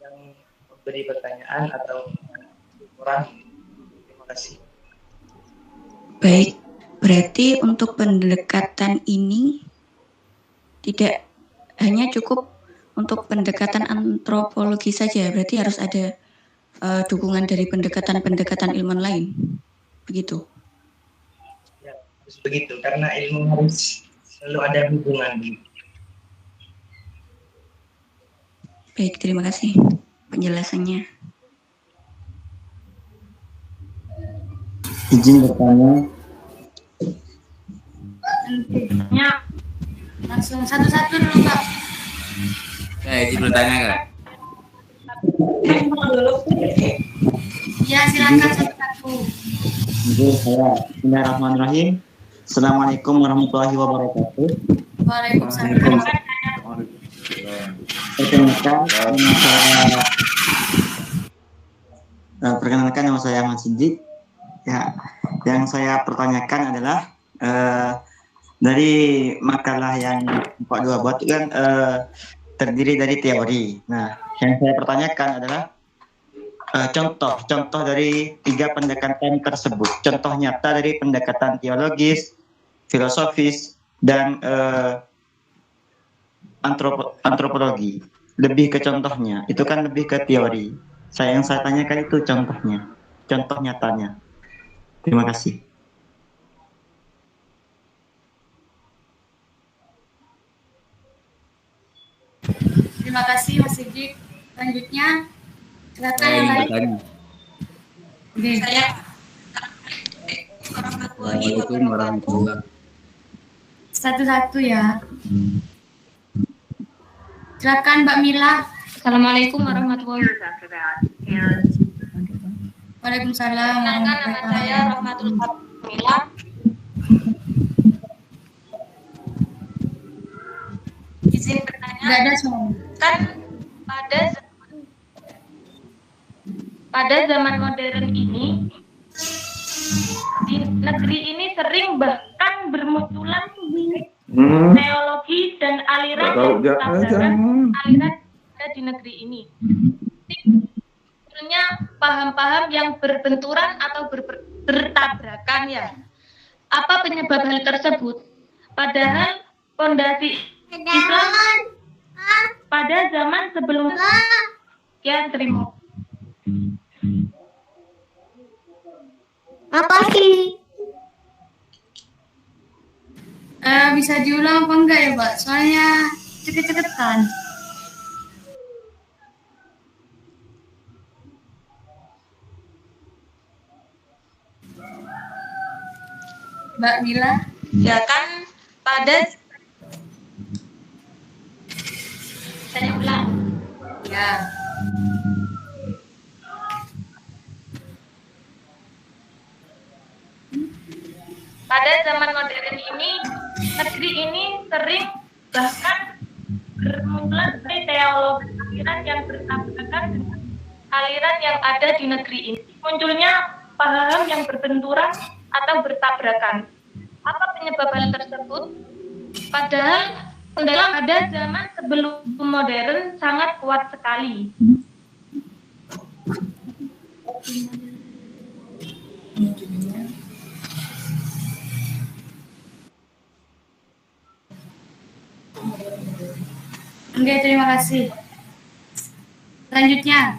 yang memberi pertanyaan atau kurang. Terima kasih. Baik, berarti untuk pendekatan ini tidak hanya cukup untuk pendekatan antropologi saja, berarti harus ada dukungan dari pendekatan-pendekatan ilmuwan lain, begitu? Ya, harus begitu, karena ilmu harus selalu ada hubungan. Baik, terima kasih penjelasannya. Izin bertanya. Langsung satu-satu dulu, Pak. Izin bertanya, Kak. Ya, silakan satu-satu. Oke, saya. Bismillahirrahmanirrahim. Assalamualaikum warahmatullahi wabarakatuh. Waalaikumsalam. Perkenalkan nama saya Ahmad Siddiq. Ya, yang saya pertanyakan adalah dari makalah yang Pak Dua buat itu kan terdiri dari teori. Nah, yang saya pertanyakan adalah contoh dari tiga pendekatan tersebut. Contoh nyata dari pendekatan teologis, filosofis, dan antropologi. Lebih ke contohnya, itu kan lebih ke teori. Yang saya tanyakan itu contohnya, contoh nyatanya. Terima kasih. Terima kasih Mas Siddiq. Selanjutnya Silakan Saya yang ingin lain. bertanya. Oke. Assalamualaikum warahmatullahi. Satu-satu ya. Silakan Mbak Mila. Assalamualaikum warahmatullahi wabarakatuh. Waalaikumsalam. Perkenalkan, nama saya Rahmatul Mila. Izin bertanya. Tidak ada suara. Kan pada zaman modern ini di negeri ini sering bahkan bermunculan teologi dan aliran aliran di negeri ini. Sebenarnya paham-paham yang berbenturan atau bertabrakan ya. Apa penyebab hal tersebut? Padahal fondasi Islam pada zaman sebelum ya terima. Apa sih? Bisa diulang apa enggak ya, Mbak? Soalnya cepet-cepetan. Mbak Mila? Ya kan pada saya ulang. Ya. Pada zaman modern ini, negeri ini sering bahkan bermunculan teologi aliran yang bertabrakan dengan aliran yang ada di negeri ini. Munculnya paham yang berbenturan atau bertabrakan. Apa penyebab hal tersebut? Padahal dalam ada zaman sebelum modern sangat kuat sekali. Oke, terima kasih. Selanjutnya,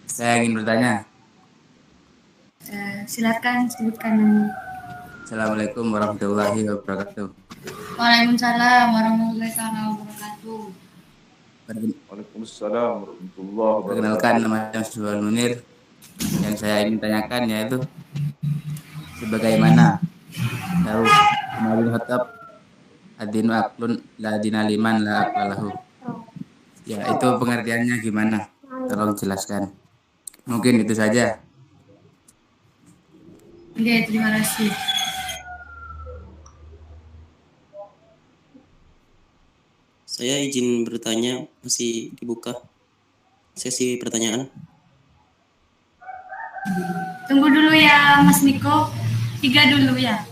Saya ingin bertanya. silakan sebutkan nama. Assalamualaikum warahmatullahi wabarakatuh. Waalaikumsalam warahmatullahi wabarakatuh. Waalaikumsalam warahmatullahi wabarakatuh. Perkenalkan, nama saya Suhal Munir. Yang saya ingin tanyakan yaitu sebagaimana tahu Umar bin Khattab adinu aklun la dina liman la aqlahu. Ya, itu pengertiannya gimana? Tolong jelaskan. Mungkin itu saja. Oke, terima kasih. Saya izin bertanya, masih dibuka sesi pertanyaan. Tunggu dulu ya, Mas Niko. 3 dulu ya.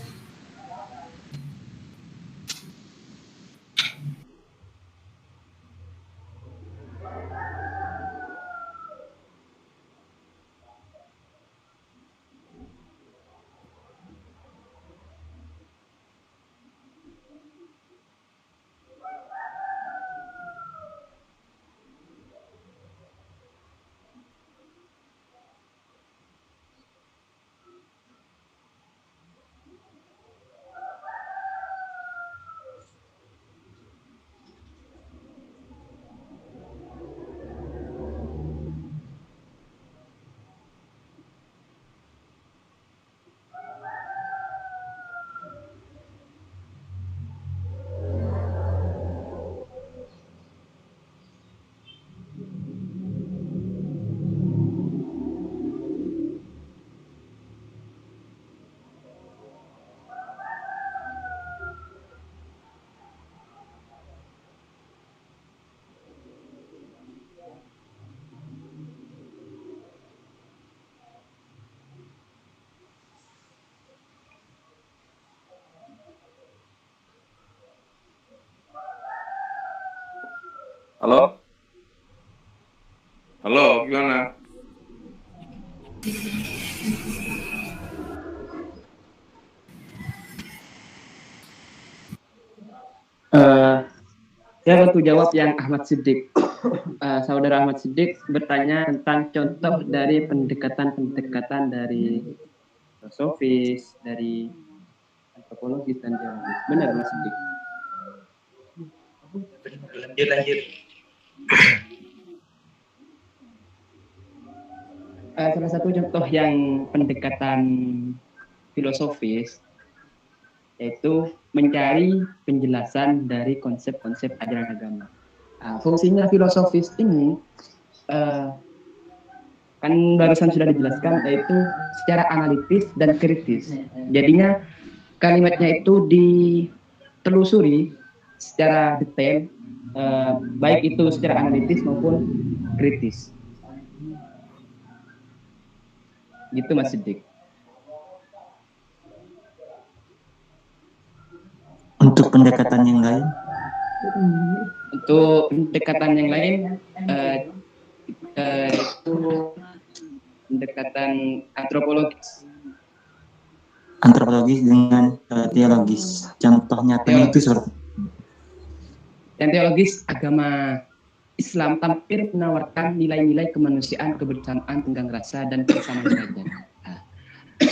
Halo? Halo, gimana? Saya bantu jawab yang Ahmad Siddiq. Saudara Ahmad Siddiq bertanya tentang contoh dari pendekatan-pendekatan dari filosofis, dari antropologis dan teologis. Benar, Mas Siddiq? Lanjut. Salah satu contoh yang pendekatan filosofis yaitu mencari penjelasan dari konsep-konsep ajaran agama. Fungsinya filosofis ini kan barusan sudah dijelaskan, yaitu secara analitis dan kritis. Jadinya kalimatnya itu ditelusuri secara detail, baik itu secara analitis maupun kritis. Gitu Mas Siddiq. Untuk pendekatan yang lain? Untuk pendekatan yang lain itu pendekatan antropologis. Antropologis dengan teologis. Contoh nyatanya itu seperti. Dan teologis agama Islam tampil menawarkan nilai-nilai kemanusiaan, kebersamaan, tenggang rasa, dan kesamaan derajat.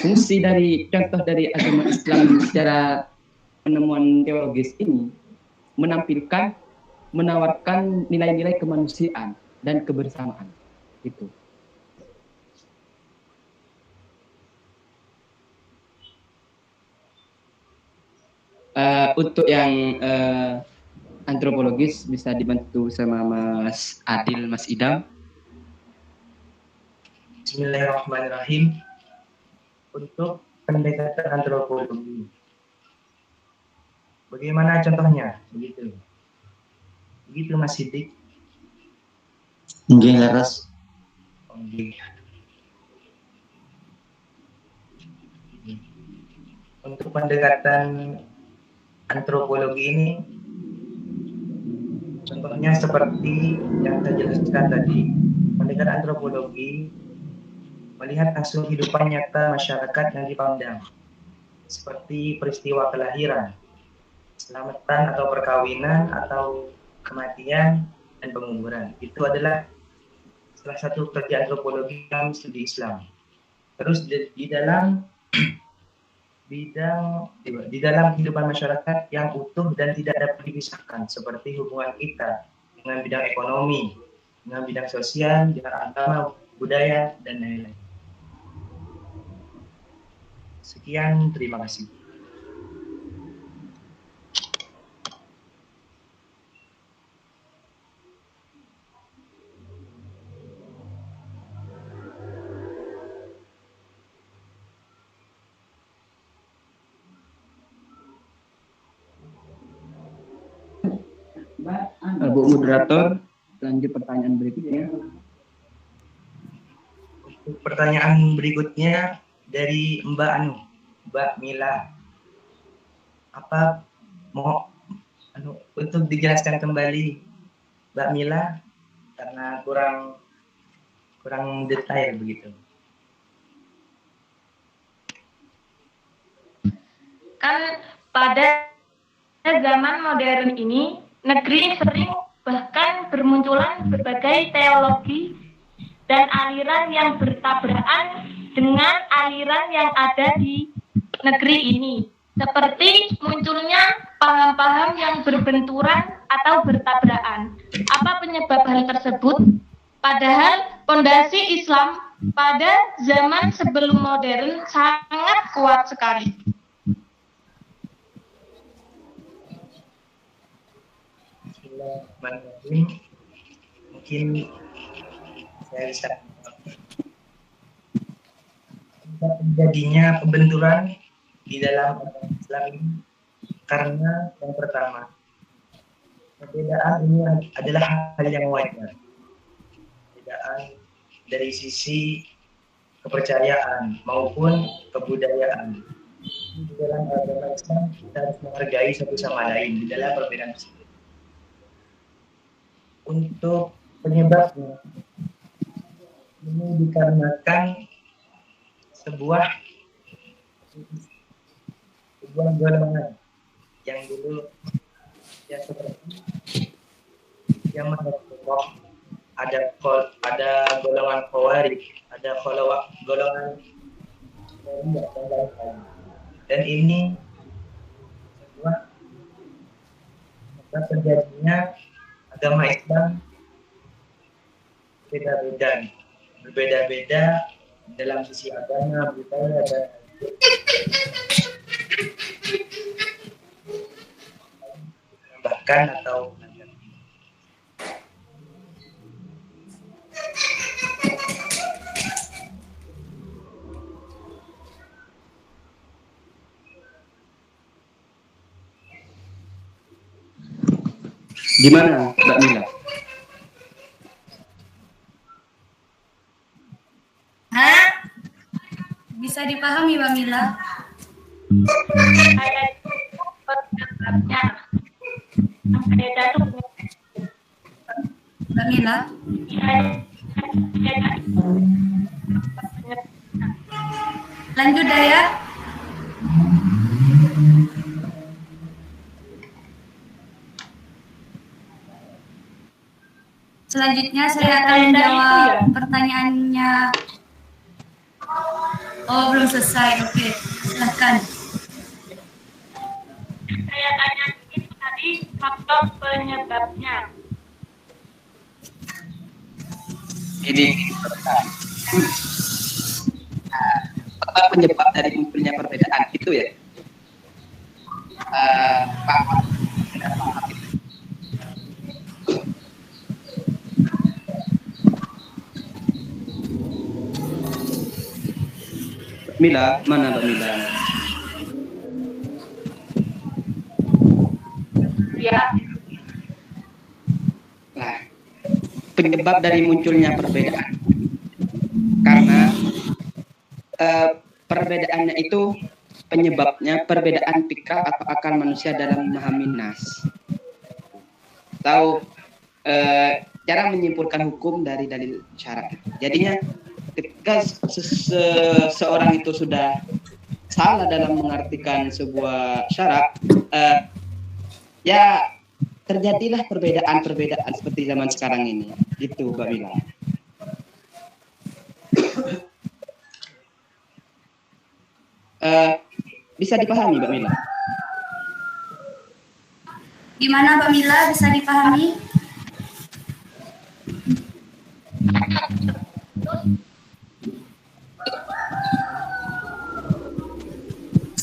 Fungsi dari contoh dari agama Islam secara penemuan teologis ini menawarkan nilai-nilai kemanusiaan dan kebersamaan. Itu. Untuk yang antropologis bisa dibantu sama Mas Adil, Mas Idam. Bismillahirrahmanirrahim. Untuk pendekatan antropologi, bagaimana contohnya? Begitu Mas Siddiq. Nggih, leres. Untuk pendekatan antropologi ini, contohnya seperti yang saya jelaskan tadi. Pendekatan antropologi melihat hasil kehidupan nyata masyarakat yang dipandang, seperti peristiwa kelahiran, selamatan atau perkawinan, atau kematian dan penguburan. Itu adalah salah satu kerja antropologi dalam studi Islam. Terus di dalam kehidupan masyarakat yang utuh dan tidak dapat dipisahkan, seperti hubungan kita dengan bidang ekonomi, dengan bidang sosial, dengan agama, budaya, dan lain-lain. Sekian, terima kasih. Bu moderator, lanjut pertanyaan berikutnya. Untuk pertanyaan berikutnya dari Mbak Mila. Apa mau untuk dijelaskan kembali Mbak Mila, karena kurang detail begitu. Kan pada zaman modern ini, negeri sering bahkan bermunculan berbagai teologi dan aliran yang bertabrakan dengan aliran yang ada di negeri ini. Seperti munculnya paham-paham yang berbenturan atau bertabrakan. Apa penyebab hal tersebut? Padahal fondasi Islam pada zaman sebelum modern sangat kuat sekali. Mungkin saya bisa terjadinya pembenturan di dalam Islam ini karena yang pertama, perbedaan ini adalah hal yang wajar. Perbedaan dari sisi kepercayaan maupun kebudayaan. Di dalam agama Islam kita harus menghargai satu sama lain di dalam perbedaan tersebut. Untuk penyebabnya, ini dikarenakan sebuah golongan yang dulu ya seperti yang ada golongan Khawarij, ada golongan dan ini sebuah terjadinya agama Islam beda-beda berbeda-beda dalam sisi agama, budaya, dan bahkan atau Gimana, Mbak Mila? Hah? Bisa dipahami, Mbak Mila? Mbak Mila? Lanjut ya. Selanjutnya saya akan menjawab pertanyaannya. Oh, belum selesai. Oke, silahkan. Saya tanya itu tadi faktor penyebabnya. Ini apa penyebab dari munculnya perbedaan itu ya? Mila, mana Mbak Mila? Ya. Nah, penyebab dari munculnya perbedaan. Karena perbedaannya itu penyebabnya perbedaan pikiran atau akal manusia dalam memahami nas. Tahu cara menyimpulkan hukum dari dalil syarat. Jadinya ketika seseorang itu sudah salah dalam mengartikan sebuah syarat, ya terjadilah perbedaan-perbedaan seperti zaman sekarang ini. Gitu, Mbak Mila. Bisa dipahami, Mbak Mila? Gimana, Mbak Mila? Bisa dipahami?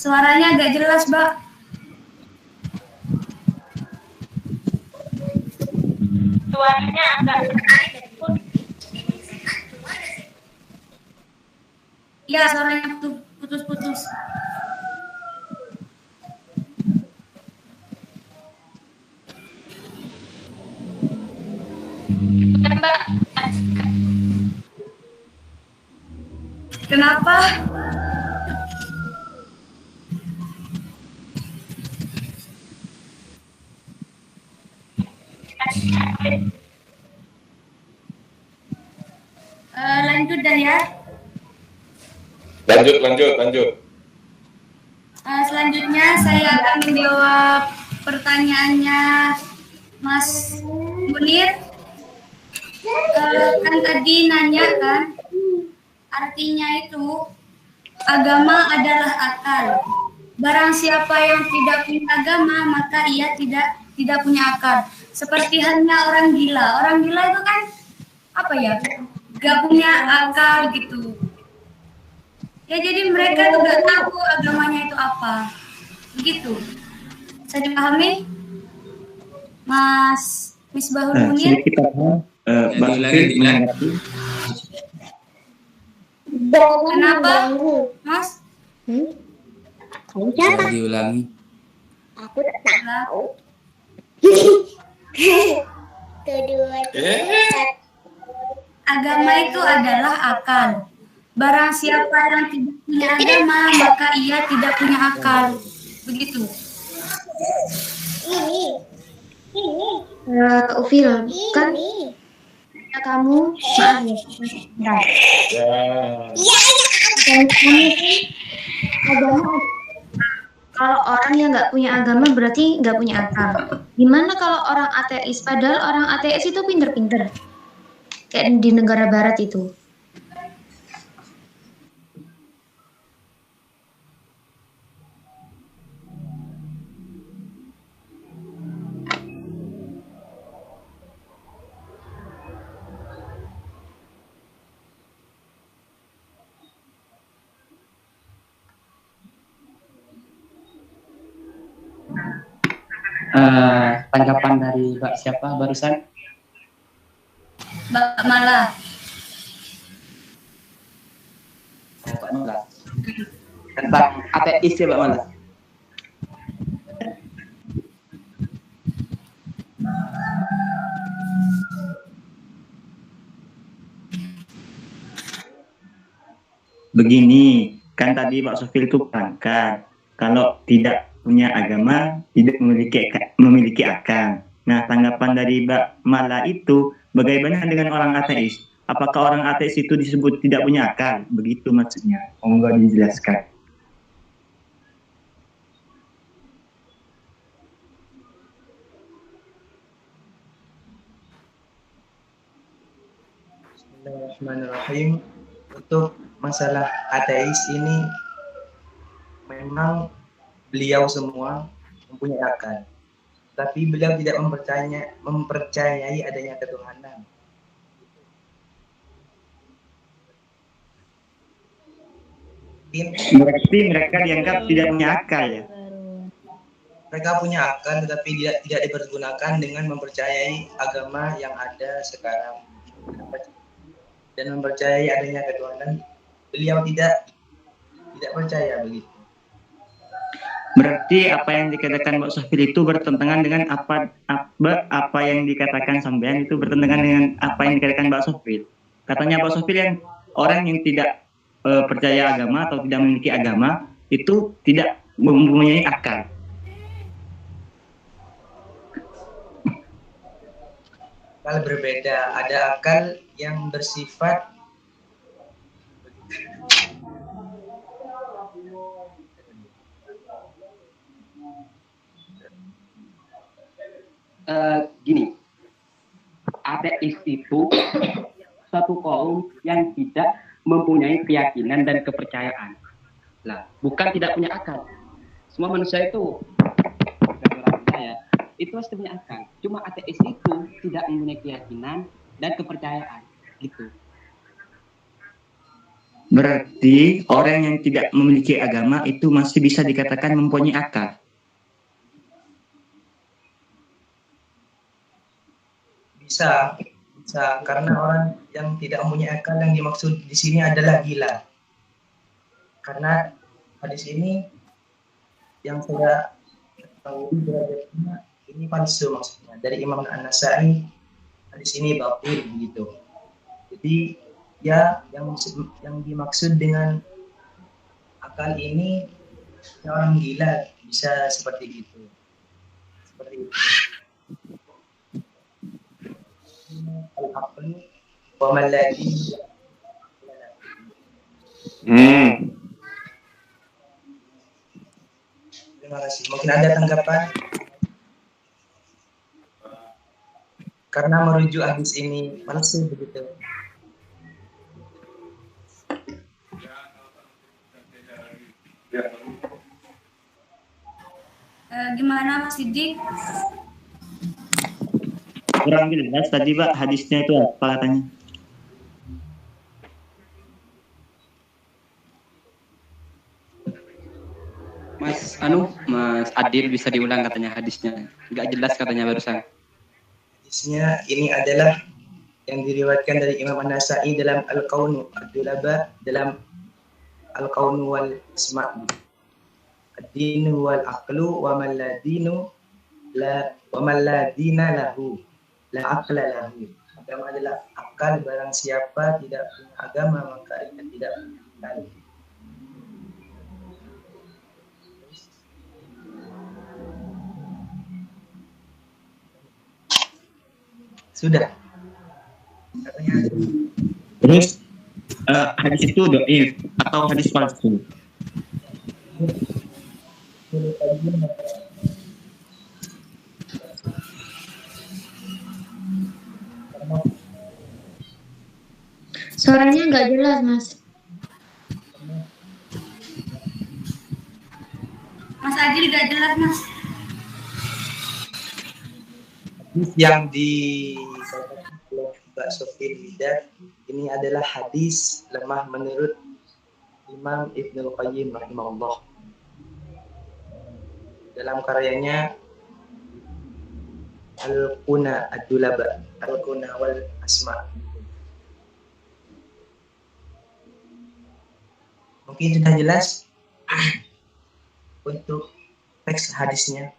Suaranya agak jelas, Mbak. Suaranya agak Iya, suaranya putus-putus. Mbak. Kenapa? Lanjut dah ya. Lanjut. Selanjutnya saya akan menjawab pertanyaannya Mas Munir. Kan tadi nanya kan, artinya itu agama adalah akal. Barang siapa yang tidak punya agama, maka ia tidak punya akal. Seperti halnya orang gila. Orang gila itu kan apa ya? Gak punya akal gitu. Ya jadi mereka tuh gak tahu agamanya itu apa. Begitu. Bisa dipahami? Mas Misbahul Munir? Kenapa, Mas? Diulangi. Aku tak tahu. Agama itu adalah akal. Barang siapa yang tidak punya agama, maka ia tidak punya akal. Begitu. Ufil, kan kamu maaf ya. Agama, kalau orang yang nggak punya agama berarti nggak punya akal. Gimana kalau orang ateis? Padahal orang ateis itu pinter-pinter. Kayak di negara barat itu. Tanggapan dari Mbak siapa barusan? Mbak Mala. Mbak Mala. Tentang ateis ya Mbak Mala. Begini, kan tadi Pak Sofil itu berangkat. Kalau tidak punya agama, tidak memiliki akal. Nah, tanggapan dari Mbak Mala itu, bagaimana dengan orang ateis? Apakah orang ateis itu disebut tidak punya akal? Begitu maksudnya. Monggo dijelaskan. Bismillahirrahmanirrahim. Untuk masalah ateis ini memang beliau semua mempunyai akal, tapi beliau tidak mempercayai adanya ketuhanan. Berarti mereka dianggap tidak punya akal ya? Mereka punya akal tetapi tidak dipergunakan dengan mempercayai agama yang ada sekarang dan mempercayai adanya ketuhanan. Beliau tidak percaya begitu. Berarti apa yang dikatakan Mbak Sofil itu bertentangan dengan apa yang dikatakan sampean itu bertentangan dengan apa yang dikatakan Mbak Sofil. Katanya Mbak Sofil yang orang yang tidak percaya agama atau tidak memiliki agama itu tidak mempunyai akal. Akal berbeda, ada akal yang bersifat gini, ateis itu suatu kaum yang tidak mempunyai keyakinan dan kepercayaan. Lah, bukan tidak punya akal. Semua manusia itu, itu pasti punya akal. Cuma ateis itu tidak mempunyai keyakinan dan kepercayaan, gitu. Berarti orang yang tidak memiliki agama itu masih bisa dikatakan mempunyai akal. Bisa karena orang yang tidak mempunyai akal yang dimaksud di sini adalah gila. Karena hadis ini yang saya tahu derajatnya ini palsu maksudnya dari Imam An-Nasa'i. Hadis ini batil begitu. Jadi ya yang dimaksud dengan akal ini ya orang gila bisa seperti itu. Seperti itu. Al-aqlu wa man la din. Terima kasih. Mungkin ada tanggapan? Karena merujuk hadis ini palsu begitu. Gimana Mas Sidik? Kurang jelas tadi Pak, hadisnya itu apa katanya? Mas Adil bisa diulang katanya hadisnya. Nggak jelas katanya barusan. Hadisnya ini adalah yang diriwayatkan dari Imam An-Nasa'i dalam Al-Qaunu Ad-Dulaba, dalam Al-Qaunu wal Isma'. Ad-dinu wal aqlu wa man la dinu la wa man la dina lahu la aqla lahu. Agama adalah akal, barang siapa tidak punya agama maka ia tidak punya akal. Sudah. Terus hadis itu dhaif atau hadis palsu? Suaranya nggak jelas, Mas. Mas Adil nggak jelas, Mas. Yang di Mbak Sofil Widat ini adalah hadis lemah menurut Imam Ibnul Qayyim rahimahullah. Dalam karyanya al-kuna ad-dulaba, al-kuna wal asma. Mungkin sudah jelas untuk teks hadisnya.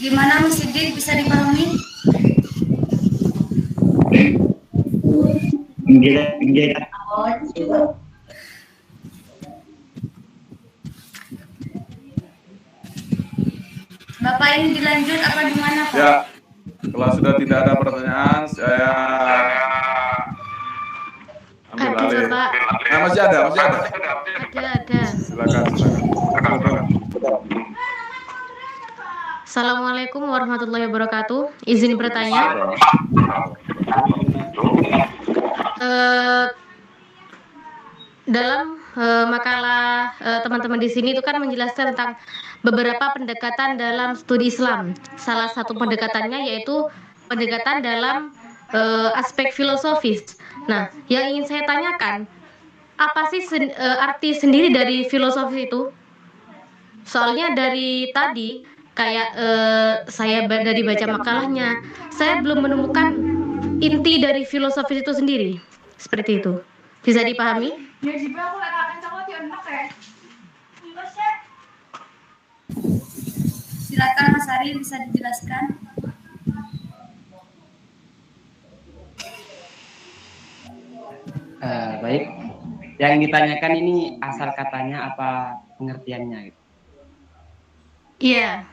Gimana Mas Siddiq, bisa dipahami? Bapak ini dilanjut apa gimana Pak? Ya, kalau sudah tidak ada pertanyaan, saya ambil alih. Nah, masih ada. Ada. Silakan. Assalamualaikum warahmatullahi wabarakatuh. Izin bertanya. Dalam makalah teman-teman di sini itu kan menjelaskan tentang beberapa pendekatan dalam studi Islam. Salah satu pendekatannya yaitu pendekatan dalam aspek filosofis. Nah, yang ingin saya tanyakan, apa sih arti sendiri dari filosofis itu? Soalnya dari tadi kayak saya dari baca makalahnya, saya belum menemukan inti dari filosofis itu sendiri. Seperti itu. Bisa dipahami? Silakan Mas Ari, bisa dijelaskan. Baik. Yang ditanyakan ini asal katanya apa pengertiannya gitu? Iya.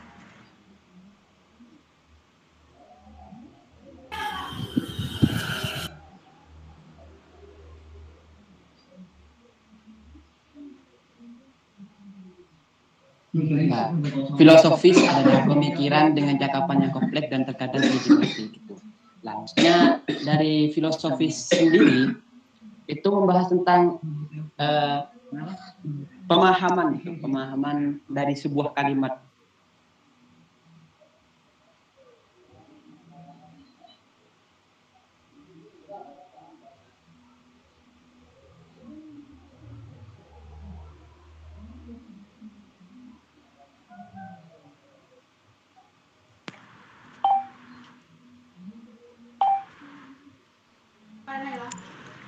Nah, filosofis adalah pemikiran dengan cakapan yang kompleks dan terkadang dimensi gitu. Nah, maksudnya dari filosofis sendiri itu membahas tentang pemahaman dari sebuah kalimat.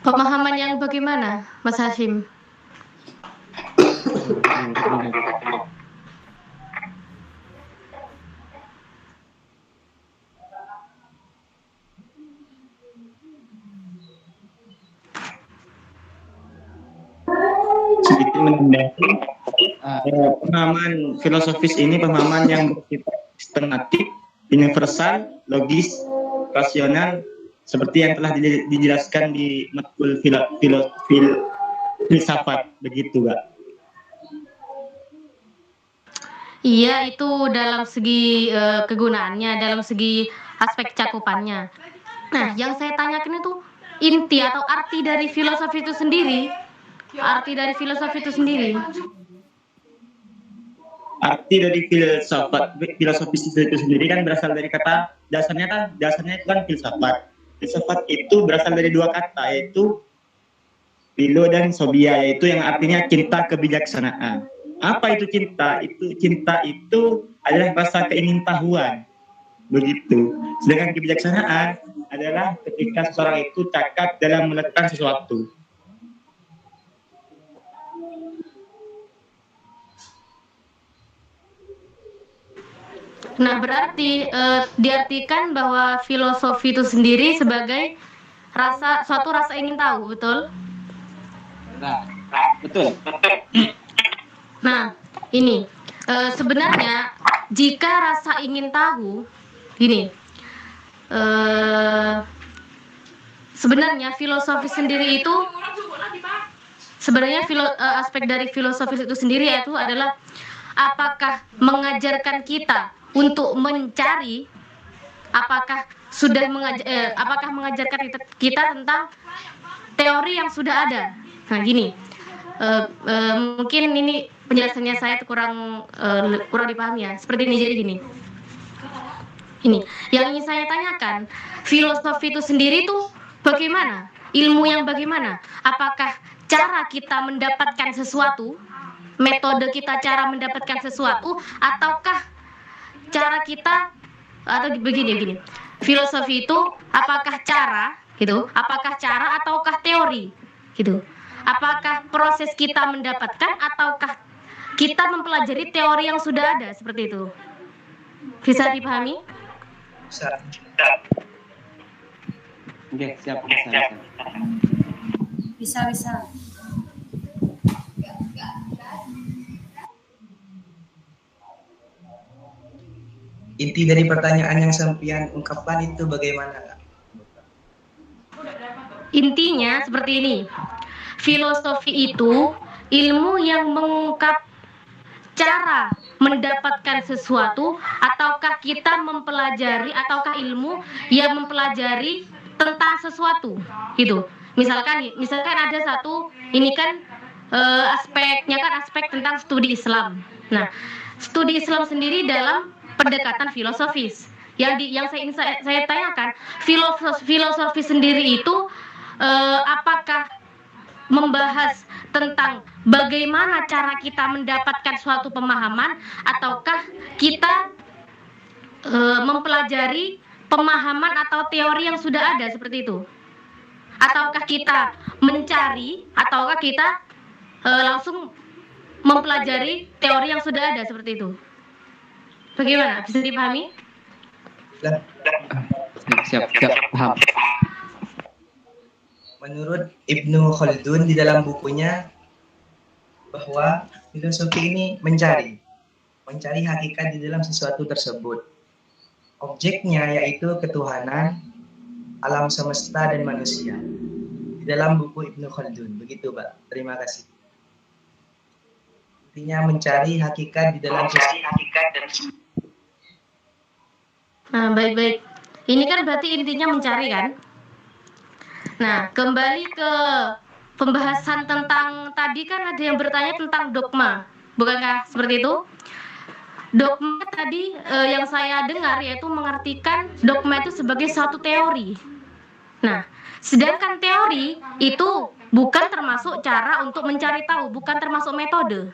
Pemahaman yang bagaimana, Mas Hashim? Sedikit menambahkan pemahaman filosofis ini pemahaman yang bersifat sistematik, universal, logis, rasional, seperti yang telah dijelaskan di matkul filsafat, begitu, Kak. Iya, itu dalam segi kegunaannya, dalam segi aspek cakupannya. Nah, yang saya tanyakan itu inti atau arti dari filosofi itu sendiri. Arti dari filosofi itu sendiri. Arti dari filosofis itu sendiri kan berasal dari kata dasarnya itu kan filsafat. Filsafat itu berasal dari dua kata, yaitu philo dan sophia, yaitu yang artinya cinta kebijaksanaan. Apa itu cinta? Cinta itu adalah rasa keingintahuan, begitu. Sedangkan kebijaksanaan adalah ketika seseorang itu cakap dalam melakukan sesuatu. Nah, berarti diartikan bahwa filosofi itu sendiri sebagai suatu rasa ingin tahu, betul? Nah, betul. Nah, ini sebenarnya jika rasa ingin tahu, gini, sebenarnya filosofi sendiri itu, sebenarnya aspek dari filosofis itu sendiri yaitu adalah apakah mengajarkan kita untuk mencari, apakah mengajarkan kita tentang teori yang sudah ada. Nah, gini, mungkin ini penjelasannya saya kurang dipahami ya. Seperti ini, jadi gini. Ini yang ingin saya tanyakan, filosofi itu sendiri tuh bagaimana? ilmu yang bagaimana? Apakah cara kita mendapatkan sesuatu, metode kita cara mendapatkan sesuatu, ataukah cara kita, atau begini, filosofi itu apakah cara gitu, apakah cara ataukah teori gitu, apakah proses kita mendapatkan ataukah kita mempelajari teori yang sudah ada, seperti itu. Bisa dipahami? Oke, siap. Bisa. Inti dari pertanyaan yang sampean ungkapkan itu bagaimana, Kak? Intinya seperti ini. Filosofi itu ilmu yang mengungkap cara mendapatkan sesuatu, ataukah kita mempelajari, ataukah ilmu yang mempelajari tentang sesuatu gitu. Misalkan ada satu, ini kan aspeknya kan aspek tentang studi Islam. Nah, studi Islam sendiri dalam pendekatan filosofis. Yang saya tanyakan, filosofi sendiri itu apakah membahas tentang bagaimana cara kita mendapatkan suatu pemahaman, ataukah kita mempelajari pemahaman atau teori yang sudah ada, seperti itu? Ataukah kita mencari, ataukah kita langsung mempelajari teori yang sudah ada, seperti itu? Bagaimana? Bisa dipahami? Siap, paham. Menurut Ibnu Khaldun di dalam bukunya, bahwa filosofi ini mencari hakikat di dalam sesuatu tersebut. Objeknya yaitu ketuhanan, alam semesta dan manusia. Di dalam buku Ibnu Khaldun, begitu, Pak. Terima kasih. Intinya mencari hakikat di dalam Nah, baik. Ini kan berarti intinya mencari, kan? Nah, kembali ke pembahasan tentang tadi, kan ada yang bertanya tentang dogma, bukankah seperti itu? Dogma tadi yang saya dengar yaitu mengartikan dogma itu sebagai suatu teori. Nah, sedangkan teori itu bukan termasuk cara untuk mencari tahu, bukan termasuk metode.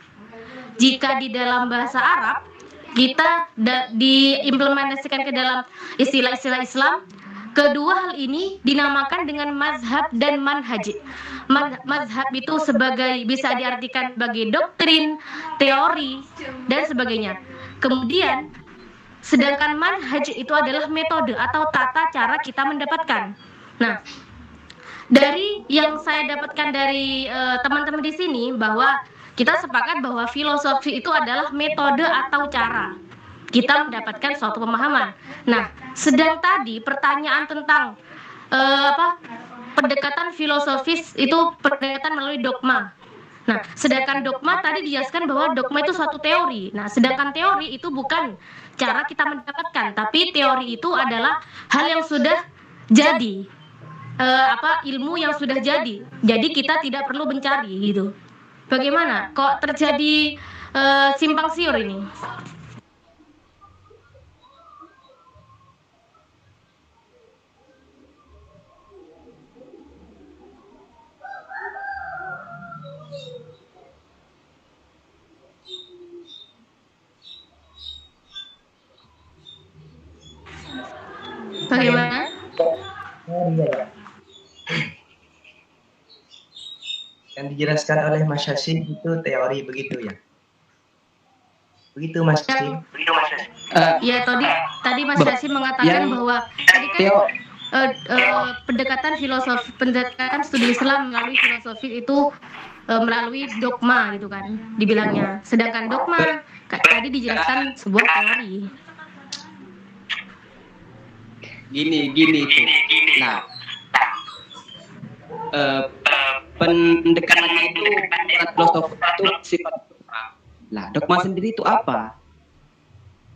Jika di dalam bahasa Arab kita diimplementasikan ke dalam istilah-istilah Islam, kedua hal ini dinamakan dengan mazhab dan manhaj. Mazhab itu bisa diartikan sebagai doktrin, teori, dan sebagainya. Kemudian, sedangkan manhaj itu adalah metode atau tata cara kita mendapatkan. Nah, dari yang saya dapatkan dari teman-teman di sini, bahwa kita sepakat bahwa filosofi itu adalah metode atau cara kita mendapatkan suatu pemahaman. Nah, sedang tadi pertanyaan tentang pendekatan filosofis itu pendekatan melalui dogma. Nah, sedangkan dogma tadi dijelaskan bahwa dogma itu suatu teori. Nah, sedangkan teori itu bukan cara kita mendapatkan, tapi teori itu adalah hal yang sudah jadi, ilmu yang sudah jadi. Jadi kita tidak perlu mencari gitu. Bagaimana? Kok terjadi simpang siur ini? Bagaimana? Yang dijelaskan oleh Mas Hashim itu teori, begitu ya? Begitu, Mas Hashim? Ya, tadi Mas Hashim mengatakan bahwa tadi kan pendekatan studi Islam melalui filosofi itu melalui dogma gitu kan, dibilangnya. Sedangkan dogma tadi dijelaskan sebuah teori. Gini tuh. Nah, pendekatannya itu filosofi itu sifat dogma. Nah, dogma sendiri itu apa?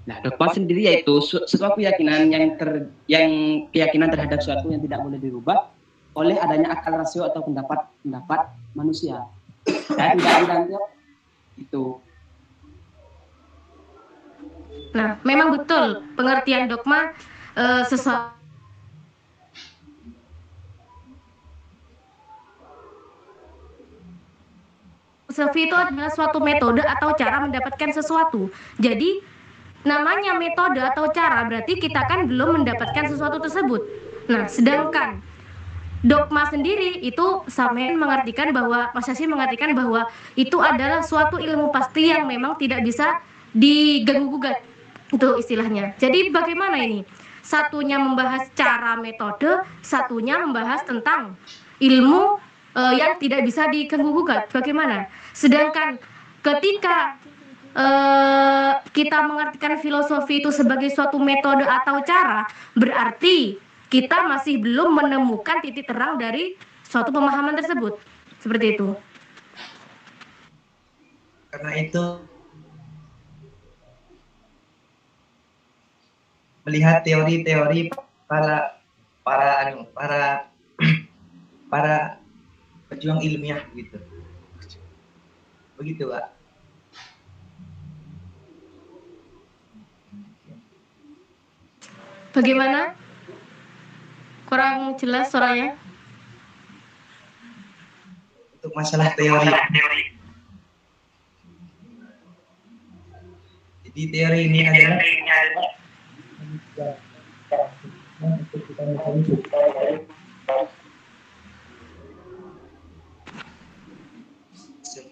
Nah, dogma sendiri yaitu suatu keyakinan yang keyakinan terhadap suatu yang tidak boleh dirubah oleh adanya akal rasio atau pendapat manusia. Tidak itu. Nah, memang betul pengertian dogma sesuatu filosofi itu adalah suatu metode atau cara mendapatkan sesuatu. Jadi namanya metode atau cara berarti kita kan belum mendapatkan sesuatu tersebut. Nah, sedangkan dogma sendiri itu Samen mengartikan bahwa Mas Yasin mengartikan bahwa itu adalah suatu ilmu pasti yang memang tidak bisa diganggu-gugat. Itu istilahnya. Jadi bagaimana ini? Satunya membahas cara metode, satunya membahas tentang ilmu yang tidak bisa diganggu-gugat. Bagaimana? Sedangkan ketika kita mengartikan filosofi itu sebagai suatu metode atau cara, berarti kita masih belum menemukan titik terang dari suatu pemahaman tersebut. Seperti itu. Karena itu melihat teori-teori para pejuang ilmiah gitu. Begitu, Pak. Bagaimana? Kurang jelas suaranya. Untuk masalah teori. Jadi teori ini adalah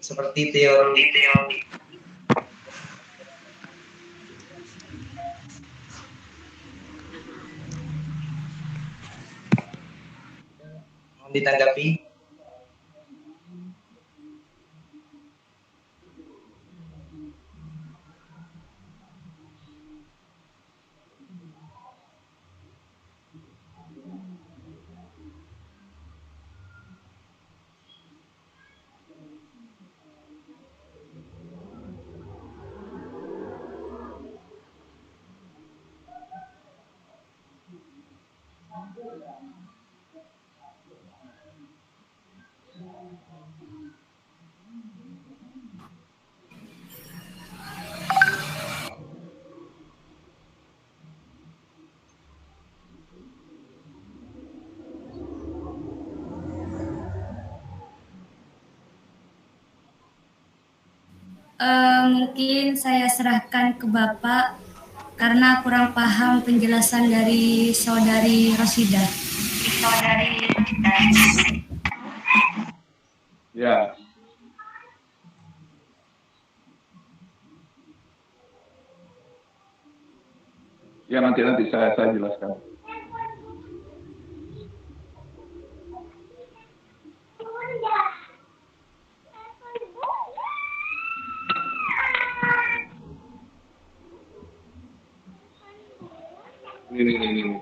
seperti teori ditanggapi. Mungkin saya serahkan ke Bapak karena kurang paham penjelasan dari Saudari Rosida. Ya. Ya, nanti saya jelaskan. Ini.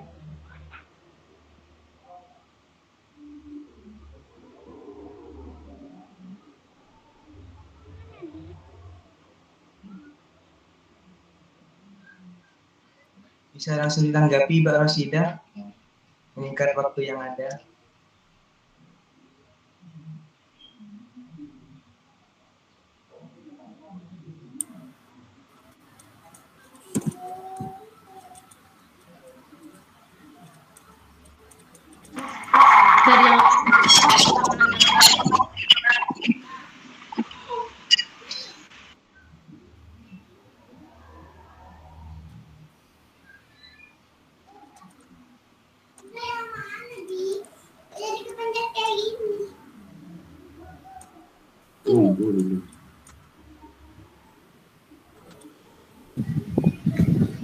Bisa langsung ditanggapi Mbak Rosida, meningkat waktu yang ada.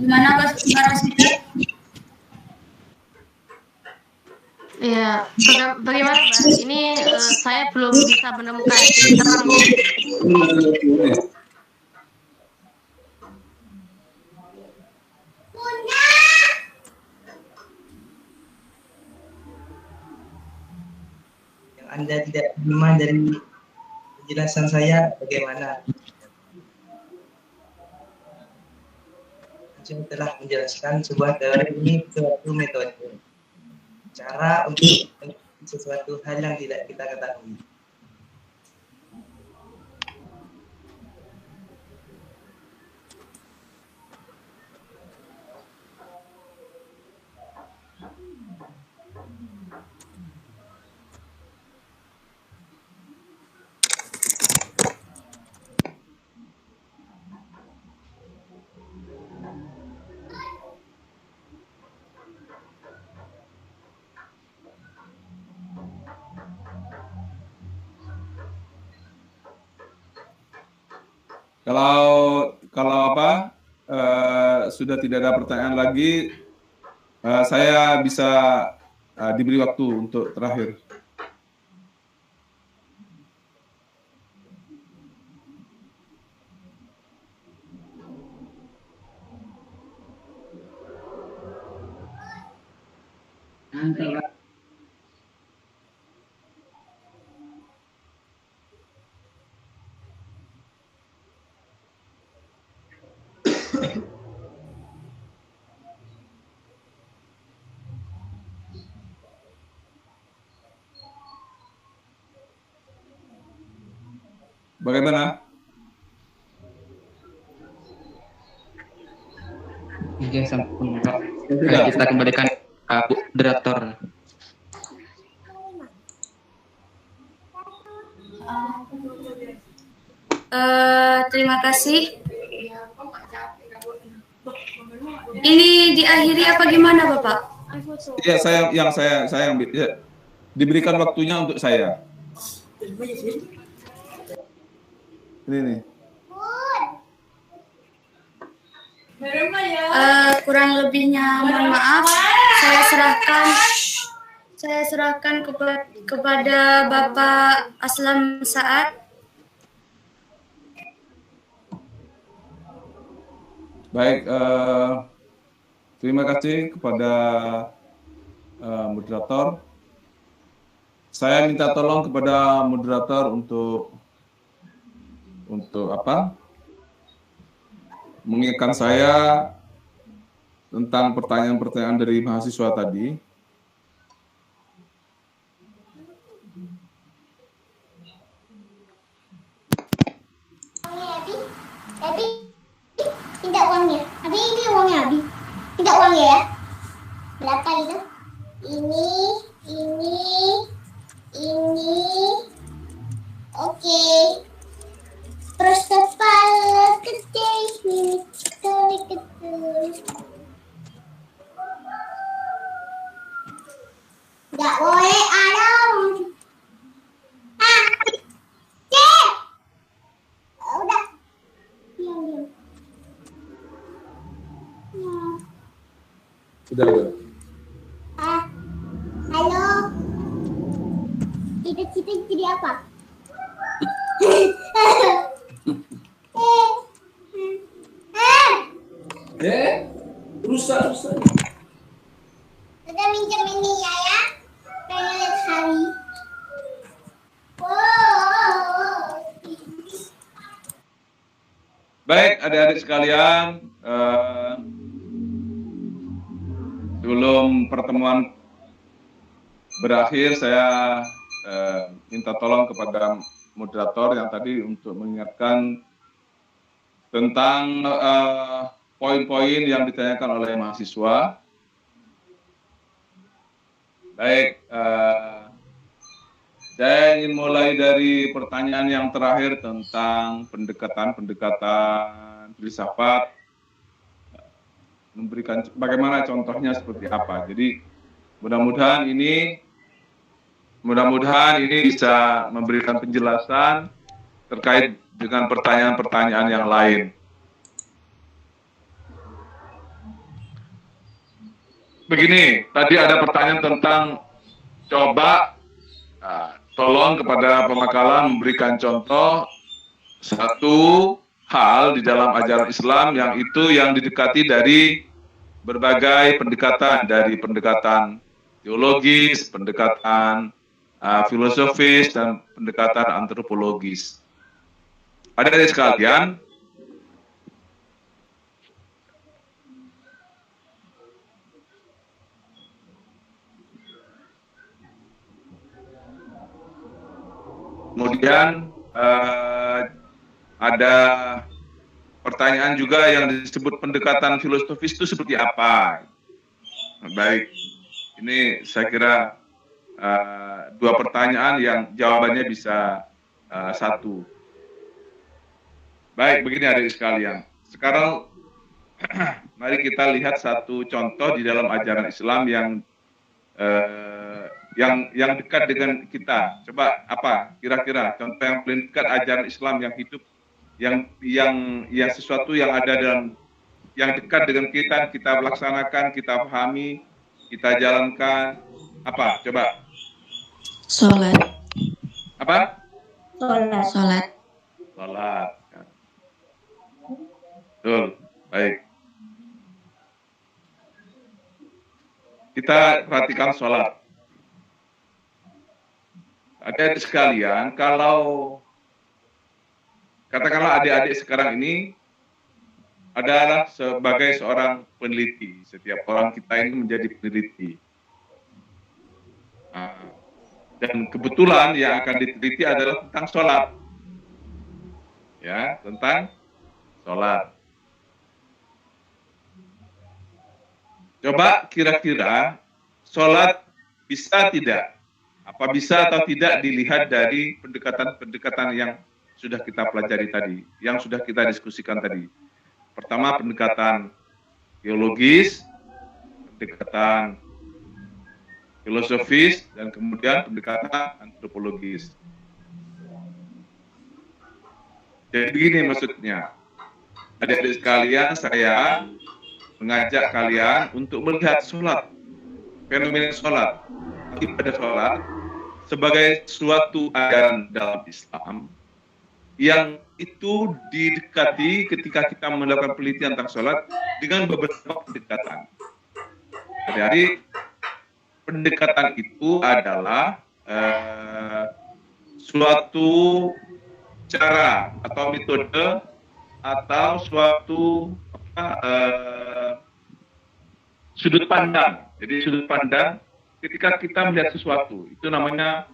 Gimana Mbak Rosida? Ya, bagaimana Mbak? Ini saya belum bisa menemukan titik terangnya. Yang Anda tidak terima dari penjelasan saya bagaimana? Saya telah menjelaskan sebuah teori ini suatu metode, cara untuk sesuatu hal yang tidak kita ketahui. Kalau apa sudah tidak ada pertanyaan lagi, saya bisa diberi waktu untuk terakhir. Bagaimana? Oke, sampun. Kita kembalikan Bu Moderator. Terima kasih. Ini diakhiri apa gimana, Bapak? Ya, saya ambil. Ya, diberikan waktunya untuk saya. Ini nih. Kurang lebihnya mohon maaf. Saya serahkan kepada Bapak Aslam Saad. Baik, terima kasih kepada moderator. Saya minta tolong kepada moderator untuk apa? Mengingatkan saya tentang pertanyaan-pertanyaan dari mahasiswa tadi. Abi, tidak uangnya. Abi, ini uangnya Abi. Tidak uangnya ya. Berapa itu? Ini. Oke. Terus kepala kecil ini. Kecil. Tidak boleh ada. Cek. Udah. Diam. Sudah. Halo. Cita-cita jadi apa? Rusak. Udah minjem ini ya. Pengen lihat hari. Baik, adik-adik sekalian, sebelum pertemuan berakhir, saya minta tolong kepada moderator yang tadi untuk mengingatkan tentang poin-poin yang ditanyakan oleh mahasiswa. Baik, saya ingin mulai dari pertanyaan yang terakhir tentang pendekatan filsafat, memberikan bagaimana contohnya seperti apa. Jadi mudah-mudahan ini bisa memberikan penjelasan terkait dengan pertanyaan-pertanyaan yang lain. Begini, tadi ada pertanyaan tentang coba tolong kepada pemakalan memberikan contoh satu hal di dalam ajaran Islam yang didekati dari berbagai pendekatan, dari pendekatan teologis, pendekatan filosofis, dan pendekatan antropologis. Adik-adik sekalian, kemudian ada pertanyaan juga yang disebut pendekatan filosofis itu seperti apa. Baik, ini saya kira dua pertanyaan yang jawabannya bisa satu. Baik, begini adik sekalian. Sekarang mari kita lihat satu contoh di dalam ajaran Islam yang dekat dengan kita. Coba apa kira-kira contoh yang paling dekat ajaran Islam yang hidup yang sesuatu yang ada dalam yang dekat dengan kita laksanakan, kita pahami, kita jalankan. Apa? Coba. Sholat. Apa? Sholat. Sholat. Betul. Baik. Kita perhatikan sholat. Adik-adik sekalian, kalau katakanlah adik-adik sekarang ini adalah sebagai seorang peneliti. Setiap orang kita ini menjadi peneliti. Dan kebetulan yang akan diteliti adalah tentang sholat. Ya, tentang sholat. Coba kira-kira sholat bisa tidak? Apa bisa atau tidak dilihat dari pendekatan-pendekatan yang sudah kita pelajari tadi, yang sudah kita diskusikan tadi. Pertama, pendekatan teologis, pendekatan filosofis, dan kemudian pendekatan antropologis. Jadi begini maksudnya, adik-adik sekalian, saya mengajak kalian untuk melihat sholat, fenomena sholat, ibadah sholat, sebagai suatu ajaran dalam Islam yang itu didekati ketika kita melakukan penelitian tentang sholat dengan beberapa pendekatan. Jadi pendekatan itu adalah suatu cara atau metode atau suatu sudut pandang. Jadi sudut pandang ketika kita melihat sesuatu, itu namanya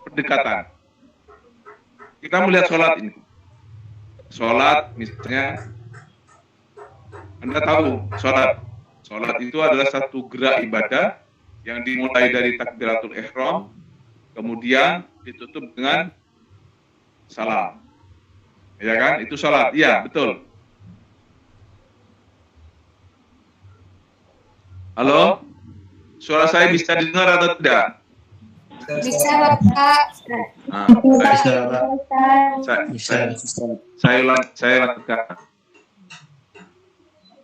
pendekatan. Kita melihat sholat ini. Sholat misalnya, Anda tahu sholat. Sholat itu adalah satu gerak ibadah yang dimulai dari takbiratul ihram, kemudian ditutup dengan salam. Ya kan? Itu sholat. Iya, betul. Halo? Suara saya bisa didengar atau tidak? Bisa, Bapak. Saya lanjutkan.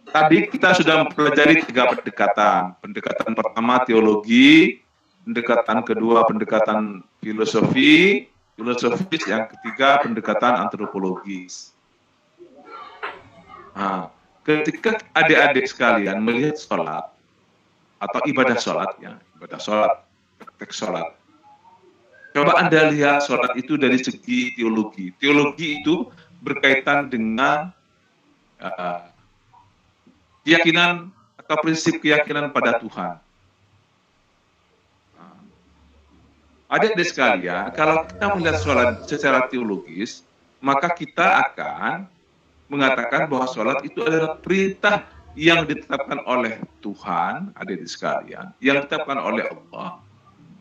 Tadi kita sudah mempelajari 3 pendekatan. Pendekatan pertama teologi, pendekatan kedua pendekatan filosofis, yang ketiga pendekatan antropologis. Nah, ketika adik-adik sekalian melihat sholat atau ibadah sholat, ya, ibadah sholat, praktek sholat, coba Anda lihat sholat itu dari segi teologi. Teologi itu berkaitan dengan keyakinan atau prinsip keyakinan pada Tuhan. Adik-adik sekalian, kalau kita melihat sholat secara teologis, maka kita akan mengatakan bahwa sholat itu adalah perintah yang ditetapkan oleh Tuhan, adik-adik sekalian, yang ditetapkan oleh Allah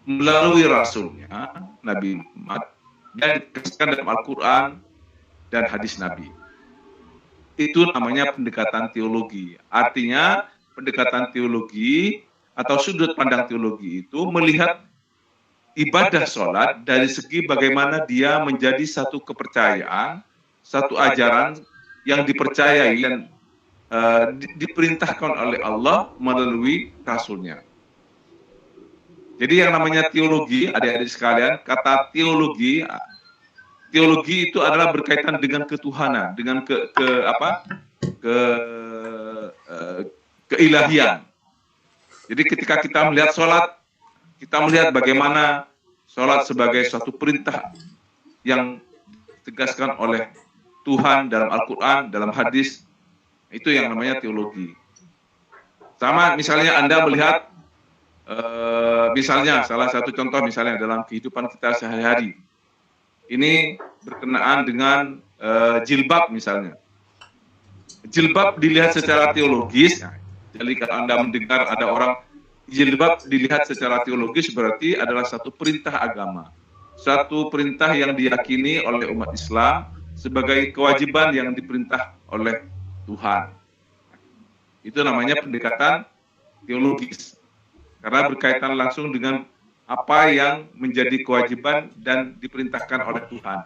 melalui Rasulnya, Nabi Muhammad, dan ditegaskan dalam Al-Quran dan hadis Nabi. Itu namanya pendekatan teologi. Artinya pendekatan teologi atau sudut pandang teologi itu melihat ibadah sholat dari segi bagaimana dia menjadi satu kepercayaan, satu ajaran yang dipercayai dan diperintahkan oleh Allah melalui Rasulnya. Jadi yang namanya teologi, adik-adik sekalian, kata teologi itu adalah berkaitan dengan ketuhanan, dengan keilahian. Jadi ketika kita melihat sholat, kita melihat bagaimana sholat sebagai suatu perintah yang ditegaskan oleh Tuhan dalam Al-Quran, dalam hadis, itu yang namanya teologi. Sama misalnya Anda melihat, misalnya salah satu contoh misalnya dalam kehidupan kita sehari-hari, ini berkenaan dengan jilbab misalnya. Jilbab dilihat secara teologis, jadi kalau Anda mendengar ada orang jilbab dilihat secara teologis berarti adalah satu perintah agama. Satu perintah yang diyakini oleh umat Islam sebagai kewajiban yang diperintah oleh Tuhan. Itu namanya pendekatan teologis. Karena berkaitan langsung dengan apa yang menjadi kewajiban dan diperintahkan oleh Tuhan.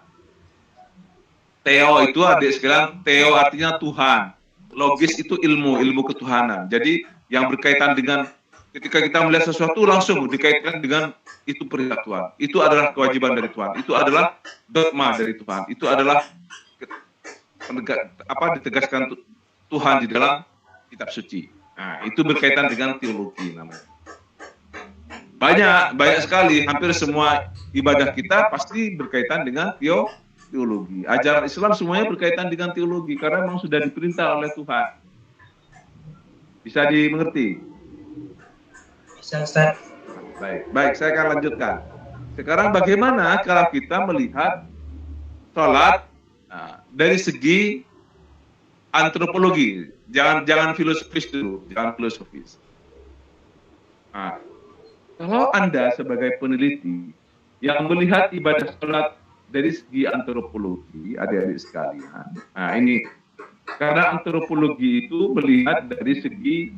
Theo itu adik sekalian, Theo artinya Tuhan. Logis itu ilmu ketuhanan. Jadi yang berkaitan dengan ketika kita melihat sesuatu langsung dikaitkan dengan itu perintah Tuhan. Itu adalah kewajiban dari Tuhan. Itu adalah dogma dari Tuhan. Itu adalah ditegaskan Tuhan di dalam kitab suci. Nah, itu berkaitan dengan teologi namanya. Banyak sekali, hampir semua ibadah kita pasti berkaitan dengan teologi. Ajaran Islam semuanya berkaitan dengan teologi karena memang sudah diperintah oleh Tuhan. Bisa dimengerti? Bisa, Ustaz. Baik, saya akan lanjutkan. Sekarang bagaimana kalau kita melihat sholat dari segi antropologi? Jangan filosofis dulu, jangan filosofis. Nah, kalau Anda sebagai peneliti yang melihat ibadah sholat dari segi antropologi, adik-adik sekalian, nah ini, karena antropologi itu melihat dari segi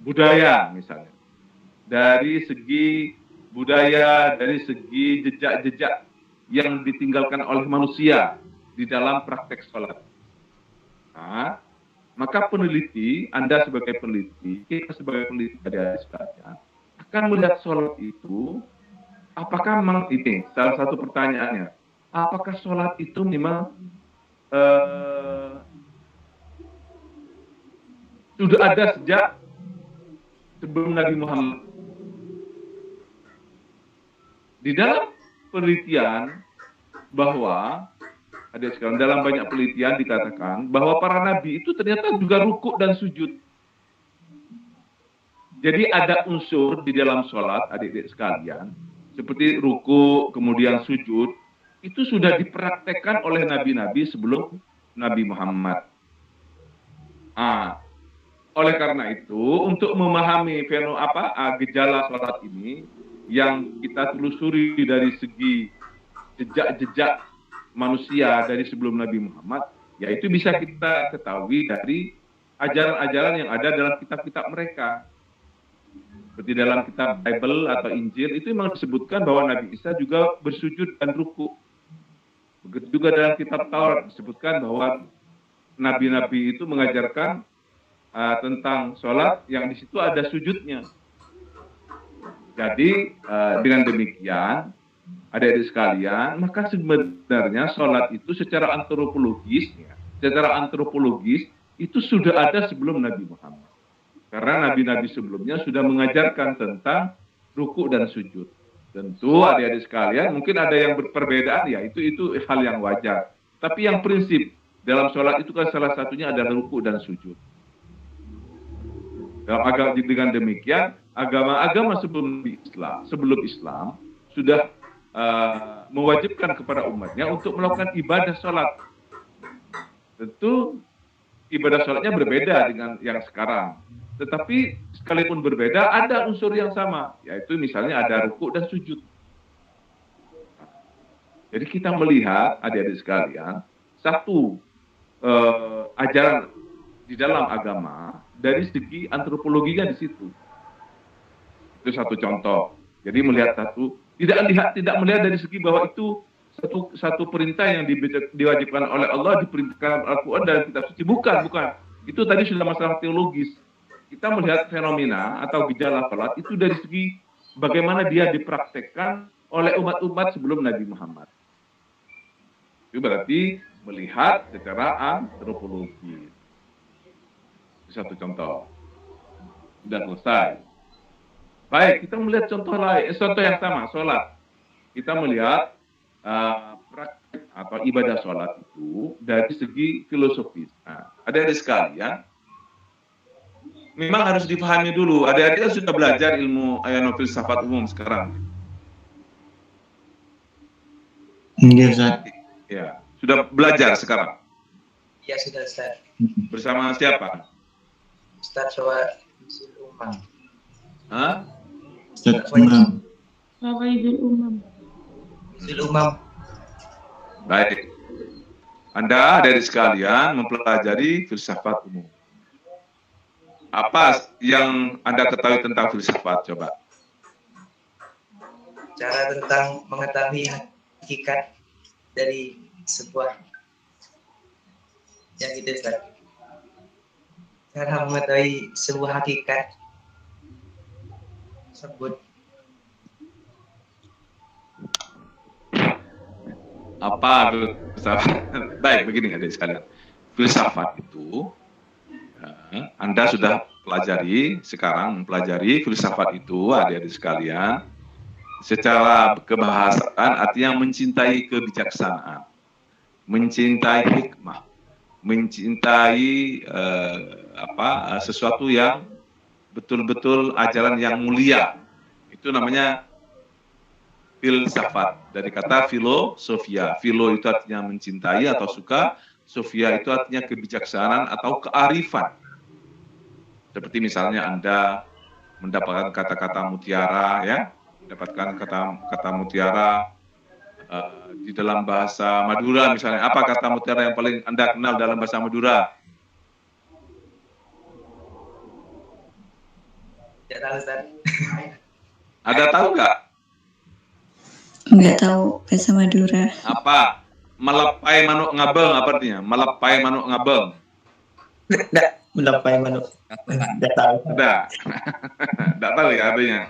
budaya misalnya, dari segi budaya, dari segi jejak-jejak yang ditinggalkan oleh manusia di dalam praktek sholat. Nah, maka peneliti, Anda sebagai peneliti, kita sebagai peneliti adik-adik sekalian, akan melihat sholat itu, apakah memang ini, salah satu pertanyaannya, apakah sholat itu memang sudah ada sejak sebelum Nabi Muhammad? Di dalam penelitian bahwa, ada sekarang dalam banyak penelitian dikatakan bahwa para nabi itu ternyata juga rukuk dan sujud. Jadi ada unsur di dalam sholat, adik-adik sekalian, seperti rukuk, kemudian sujud, itu sudah dipraktekkan oleh nabi-nabi sebelum Nabi Muhammad. Oleh karena itu, untuk memahami gejala sholat ini, yang kita telusuri dari segi jejak-jejak manusia dari sebelum Nabi Muhammad, yaitu bisa kita ketahui dari ajaran-ajaran yang ada dalam kitab-kitab mereka. Seperti dalam kitab Bible atau Injil, itu memang disebutkan bahwa Nabi Isa juga bersujud dan ruku. Begitu juga dalam kitab Taurat disebutkan bahwa nabi-nabi itu mengajarkan tentang sholat yang di situ ada sujudnya. Jadi dengan demikian, adik-adik sekalian, maka sebenarnya sholat itu secara antropologis itu sudah ada sebelum Nabi Muhammad. Karena nabi-nabi sebelumnya sudah mengajarkan tentang ruku dan sujud. Tentu adik-adik sekalian, mungkin ada yang berbedaan, ya itu hal yang wajar. Tapi yang prinsip dalam sholat itu kan salah satunya adalah ruku dan sujud. Dengan demikian, agama-agama sebelum Islam sudah mewajibkan kepada umatnya untuk melakukan ibadah sholat. Tentu ibadah sholatnya berbeda dengan yang sekarang. Tetapi sekalipun berbeda, ada unsur yang sama, yaitu misalnya ada ruku dan sujud. Jadi kita melihat, adik-adik sekalian, satu ajaran di dalam agama dari segi antropologinya di situ. Itu satu contoh. Jadi melihat tidak melihat dari segi bahwa itu satu perintah yang diwajibkan oleh Allah, diperintahkan Al-Quran dan kitab suci. Bukan. Itu tadi sudah masalah teologis. Kita melihat fenomena atau gejala sholat itu dari segi bagaimana dia dipraktekkan oleh umat-umat sebelum Nabi Muhammad. Itu berarti melihat secara antropologi. Satu contoh. Sudah selesai. Baik, kita melihat contoh lain, contoh yang sama, sholat. Kita melihat praktek atau ibadah sholat itu dari segi filosofis. Nah, adik-adik sekalian, memang harus dipahami dulu. Adik-adik sudah belajar ilmu filsafat umum sekarang. Iya, Ustaz. Ya, sudah belajar sekarang. Iya, sudah, Ustaz. Bersama siapa? Ustaz Syawaibil Umam. Hah? Ustaz Umam. Syawaibil Umam. Umam. Baik. Anda dari sekalian mempelajari filsafat umum. Apa yang Anda ketahui tentang filsafat? Coba. cara tentang mengetahui hakikat dari sebuah yang itu Ustaz. Cara mengetahui sebuah hakikat tersebut. Apa filsafat? Baik, begini adik sekalian. Filsafat itu Anda sudah pelajari, sekarang mempelajari filsafat itu adik-adik sekalian. Secara kebahasaan artinya mencintai kebijaksanaan, mencintai hikmah, mencintai sesuatu yang betul-betul ajaran yang mulia. Itu namanya filsafat, dari kata filosofia. Filo itu artinya mencintai atau suka, sofia itu artinya kebijaksanaan atau kearifan. Seperti misalnya Anda mendapatkan kata-kata mutiara, ya, mendapatkan kata mutiara di dalam bahasa Madura misalnya. Apa kata mutiara yang paling Anda kenal dalam bahasa Madura? Tidak tahu, Ustaz. Ada tahu nggak? Nggak tahu bahasa Madura. Apa? Melepai manuk ngabeng, apa artinya? Melepai manuk ngabeng. Nggak, melepai manuk. Nggak tahu. Nggak tahu ya artinya.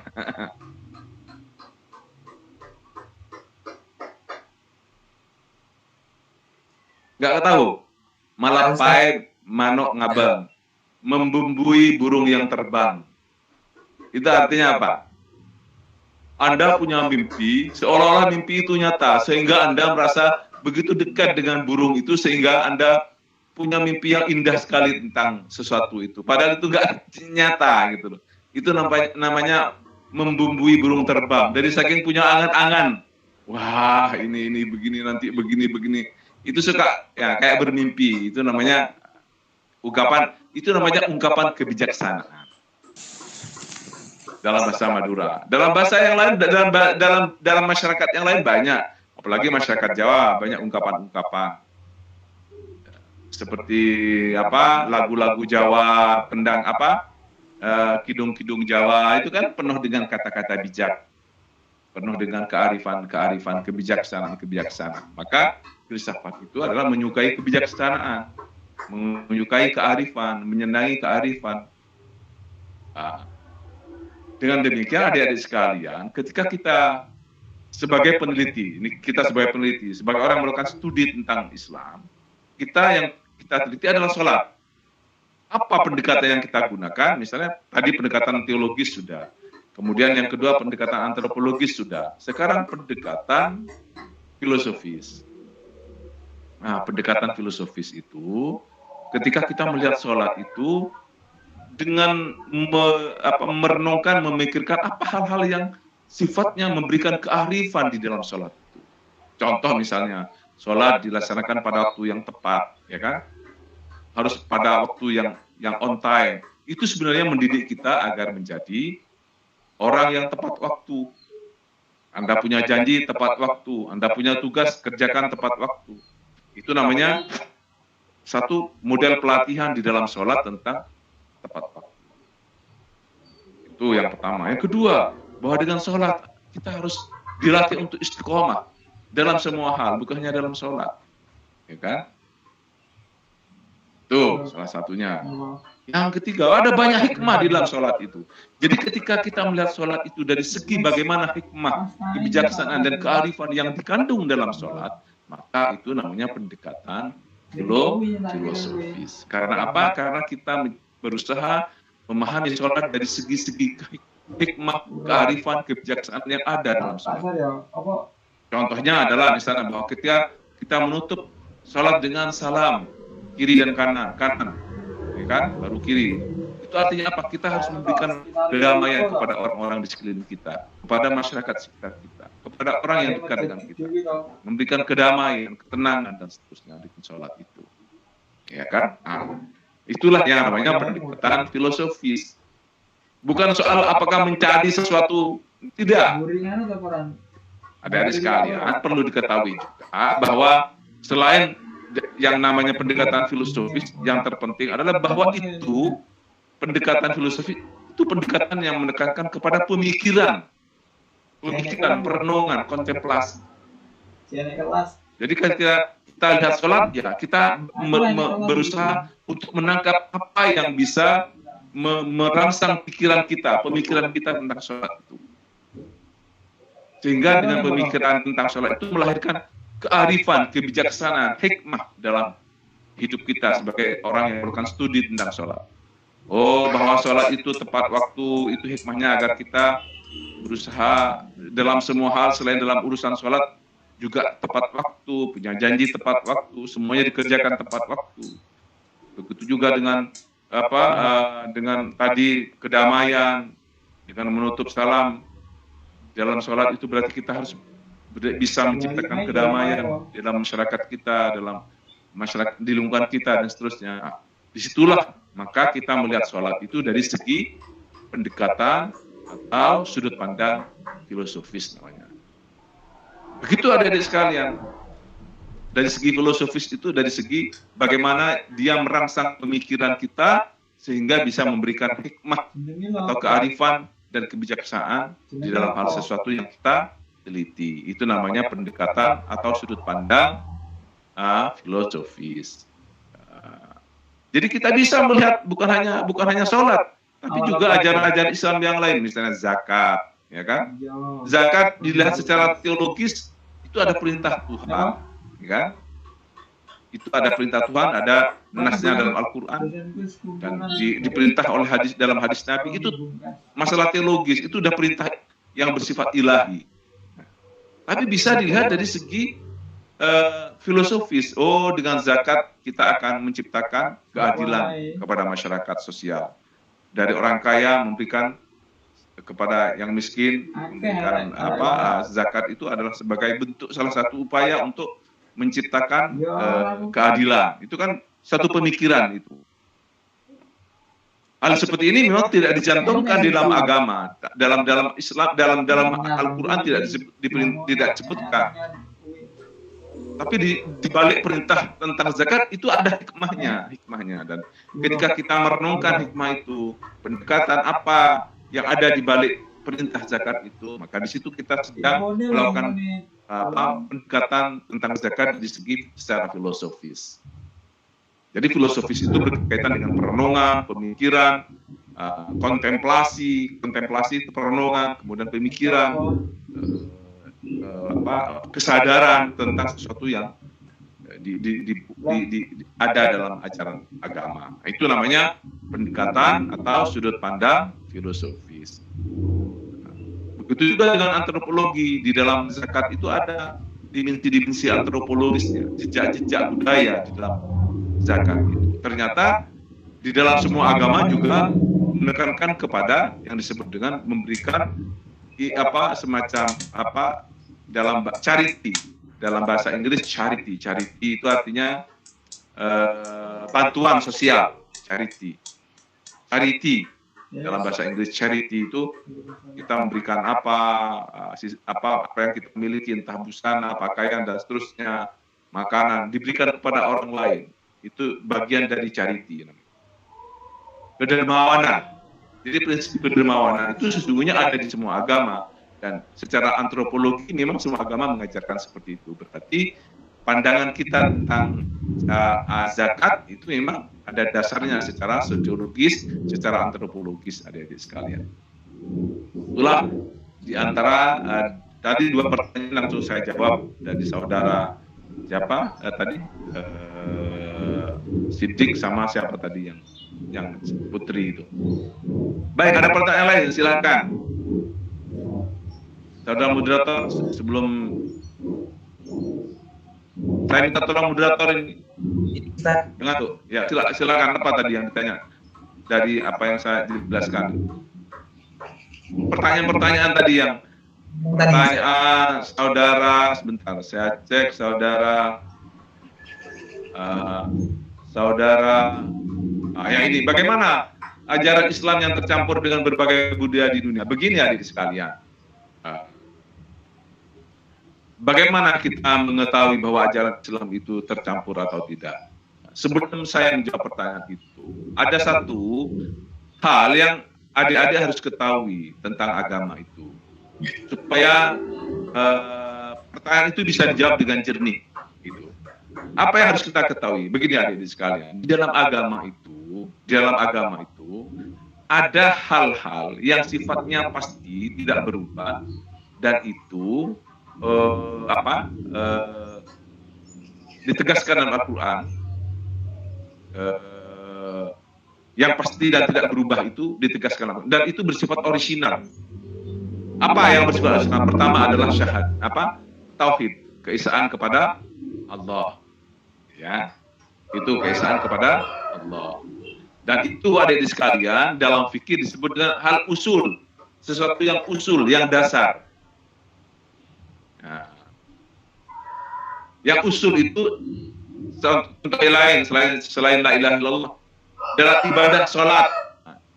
Nggak tahu. Melepai manuk ngabeng. Membumbui burung yang terbang. Itu artinya apa? Anda punya mimpi, seolah-olah mimpi itu nyata, sehingga Anda merasa begitu dekat dengan burung itu, sehingga Anda punya mimpi yang indah sekali tentang sesuatu itu. Padahal itu nggak nyata gitu loh. Itu namanya membumbui burung terbang. Dari saking punya angan-angan, wah ini begini, nanti begini. Itu suka ya kayak bermimpi. Itu namanya ungkapan kebijaksanaan. Dalam bahasa Madura, dalam bahasa yang lain, dalam masyarakat yang lain banyak, apalagi masyarakat Jawa banyak ungkapan-ungkapan seperti lagu-lagu Jawa, kidung-kidung Jawa itu kan penuh dengan kata-kata bijak, penuh dengan kearifan, kebijaksanaan. Maka filsafat itu adalah menyukai kebijaksanaan, menyukai kearifan, menyenangi kearifan. Dengan demikian adik-adik sekalian, ketika kita sebagai peneliti, sebagai orang yang melakukan studi tentang Islam, yang kita teliti adalah sholat. Apa pendekatan yang kita gunakan? Misalnya tadi pendekatan teologis sudah, kemudian yang kedua pendekatan antropologis sudah, sekarang pendekatan filosofis. Nah, pendekatan filosofis itu, ketika kita melihat sholat itu, dengan merenungkan, memikirkan apa hal-hal yang sifatnya memberikan kearifan di dalam sholat itu. Contoh misalnya, sholat dilaksanakan pada waktu yang tepat, ya kan? Harus pada waktu yang on time. Itu sebenarnya mendidik kita agar menjadi orang yang tepat waktu. Anda punya janji tepat waktu, Anda punya tugas kerjakan tepat waktu. Itu namanya satu model pelatihan di dalam sholat tentang tepat waktu. Itu yang pertama. Yang kedua, bahwa dengan sholat kita harus dilatih untuk istiqomah dalam semua hal, bukan hanya dalam sholat, ya kan? Itu salah satunya. Yang ketiga, ada banyak hikmah di dalam sholat itu. Jadi ketika kita melihat sholat itu dari segi bagaimana hikmah, kebijaksanaan dan kearifan yang dikandung dalam sholat, maka itu namanya pendekatan filosofis. Karena apa? Karena kita berusaha memahami sholat dari segi-segi hikmah, kearifan, kebijaksanaan yang ada dalam sholat. Contohnya adalah misalnya bahwa ketika kita menutup sholat dengan salam kiri dan kanan, ya kan, baru kiri. Itu artinya apa? Kita harus memberikan kedamaian kepada orang-orang di sekeliling kita, kepada masyarakat sekitar kita, kepada orang yang dekat dengan kita, memberikan kedamaian, ketenangan dan seterusnya di sholat itu, ya kan? Itulah yang namanya pendekatan filosofis. Bukan soal apakah mencari sesuatu, tidak. Adik-adik sekalian, perlu diketahui juga bahwa selain yang namanya pendekatan filosofis, yang terpenting adalah bahwa itu pendekatan filosofis itu pendekatan yang menekankan kepada pemikiran pemikiran, perenungan, kontemplasi. Jadi ketika kita lihat sholat, ya kita berusaha untuk menangkap apa yang bisa merangsang pikiran kita, pemikiran kita tentang sholat itu. Sehingga dengan pemikiran tentang sholat itu melahirkan kearifan, kebijaksanaan, hikmah dalam hidup kita sebagai orang yang melakukan studi tentang sholat. Oh, bahwa sholat itu tepat waktu, itu hikmahnya agar kita berusaha dalam semua hal selain dalam urusan sholat juga tepat waktu, punya janji tepat waktu, semuanya dikerjakan tepat waktu. Begitu juga dengan dengan tadi kedamaian, dengan menutup salam dalam sholat itu berarti kita harus bisa menciptakan kedamaian dalam masyarakat kita, dalam masyarakat di lingkungan kita dan seterusnya. Disitulah maka kita melihat sholat itu dari segi pendekatan atau sudut pandang filosofis namanya. Begitu adik-adik sekalian. Dari segi filosofis itu dari segi bagaimana dia merangsang pemikiran kita sehingga bisa memberikan hikmah atau kearifan dan kebijaksanaan di dalam hal sesuatu yang kita teliti. Itu namanya pendekatan atau sudut pandang filosofis. Jadi kita bisa melihat bukan hanya sholat, tapi juga ajaran-ajaran Islam yang lain, misalnya zakat, ya kan? Zakat dilihat secara teologis itu ada perintah Tuhan, ya kan? Itu ada perintah Tuhan, ada nasnya dalam Al-Quran dan diperintah oleh dalam hadis Nabi. Itu masalah teologis, itu udah perintah yang bersifat ilahi. Tapi bisa dilihat dari segi filosofis. Oh, dengan zakat kita akan menciptakan keadilan kepada masyarakat sosial. Dari orang kaya memberikan kepada yang miskin, memberikan zakat itu adalah sebagai bentuk salah satu upaya untuk menciptakan keadilan. Itu kan satu pemikiran itu. Hal seperti ini memang tidak dicantumkan di dalam agama, dalam Islam, dalam Al-Quran tidak disebutkan. Tapi di balik perintah tentang zakat itu ada hikmahnya. Dan ketika kita merenungkan hikmah itu, pendekatan apa yang ada di balik perintah zakat itu, maka di situ kita sedang melakukan pendekatan tentang zakat di segi secara filosofis. Jadi filosofis itu berkaitan dengan perenungan, pemikiran, kontemplasi itu perenungan, kemudian pemikiran, kesadaran tentang sesuatu yang ada dalam ajaran agama. Itu namanya pendekatan atau sudut pandang filosofis. Begitu juga dengan antropologi. Di dalam zakat itu ada dimensi antropologisnya, jejak-jejak budaya di dalam zakat itu. Ternyata di dalam semua agama juga menekankan kepada yang disebut dengan memberikan semacam dalam charity, dalam bahasa Inggris charity itu artinya bantuan sosial. Charity dalam bahasa Inggris charity itu kita memberikan apa yang kita miliki, entah busana, pakaian dan seterusnya, makanan diberikan kepada orang lain. Itu bagian dari charity. Kedermawanan. Jadi prinsip kedermawanan itu sesungguhnya ada di semua agama. Dan secara antropologi memang semua agama mengajarkan seperti itu. Berarti pandangan kita tentang zakat itu memang ada dasarnya secara sosiologis, secara antropologis, adik-adik sekalian. Itulah di antara tadi dua pertanyaan langsung saya jawab dari saudara siapa tadi Siddiq sama siapa tadi yang Putri itu. Baik, ada pertanyaan lain, silakan. Saudara moderator, sebelum saya minta tolong moderator ini. Dengar tuh. Ya, silakan apa tadi yang ditanya dari apa yang saya jelaskan. Pertanyaan-pertanyaan tadi yang pertanyaan saudara, sebentar saya cek saudara yang ini, bagaimana ajaran Islam yang tercampur dengan berbagai budaya di dunia? Begini adik sekalian. Bagaimana kita mengetahui bahwa ajaran Islam itu tercampur atau tidak? Sebelum saya menjawab pertanyaan itu, ada satu hal yang adik-adik harus ketahui tentang agama itu. supaya pertanyaan itu bisa dijawab dengan jernih. Gitu. Apa yang harus kita ketahui? Begini adik-adik sekalian, di dalam agama itu ada hal-hal yang sifatnya pasti tidak berubah dan itu ditegaskan dalam Al-Quran. Yang pasti dan tidak berubah itu ditegaskan dan itu bersifat orisinal. Apa yang bersifat orisinal? Pertama adalah tauhid, keesaan kepada Allah. Ya, itu keesaan kepada Allah. Dan itu adik-adik sekalian dalam fikih disebut dengan hal usul, sesuatu yang usul, yang dasar. Nah, yang usul itu contoh lain selain la ilaha illallah dalam ibadah sholat.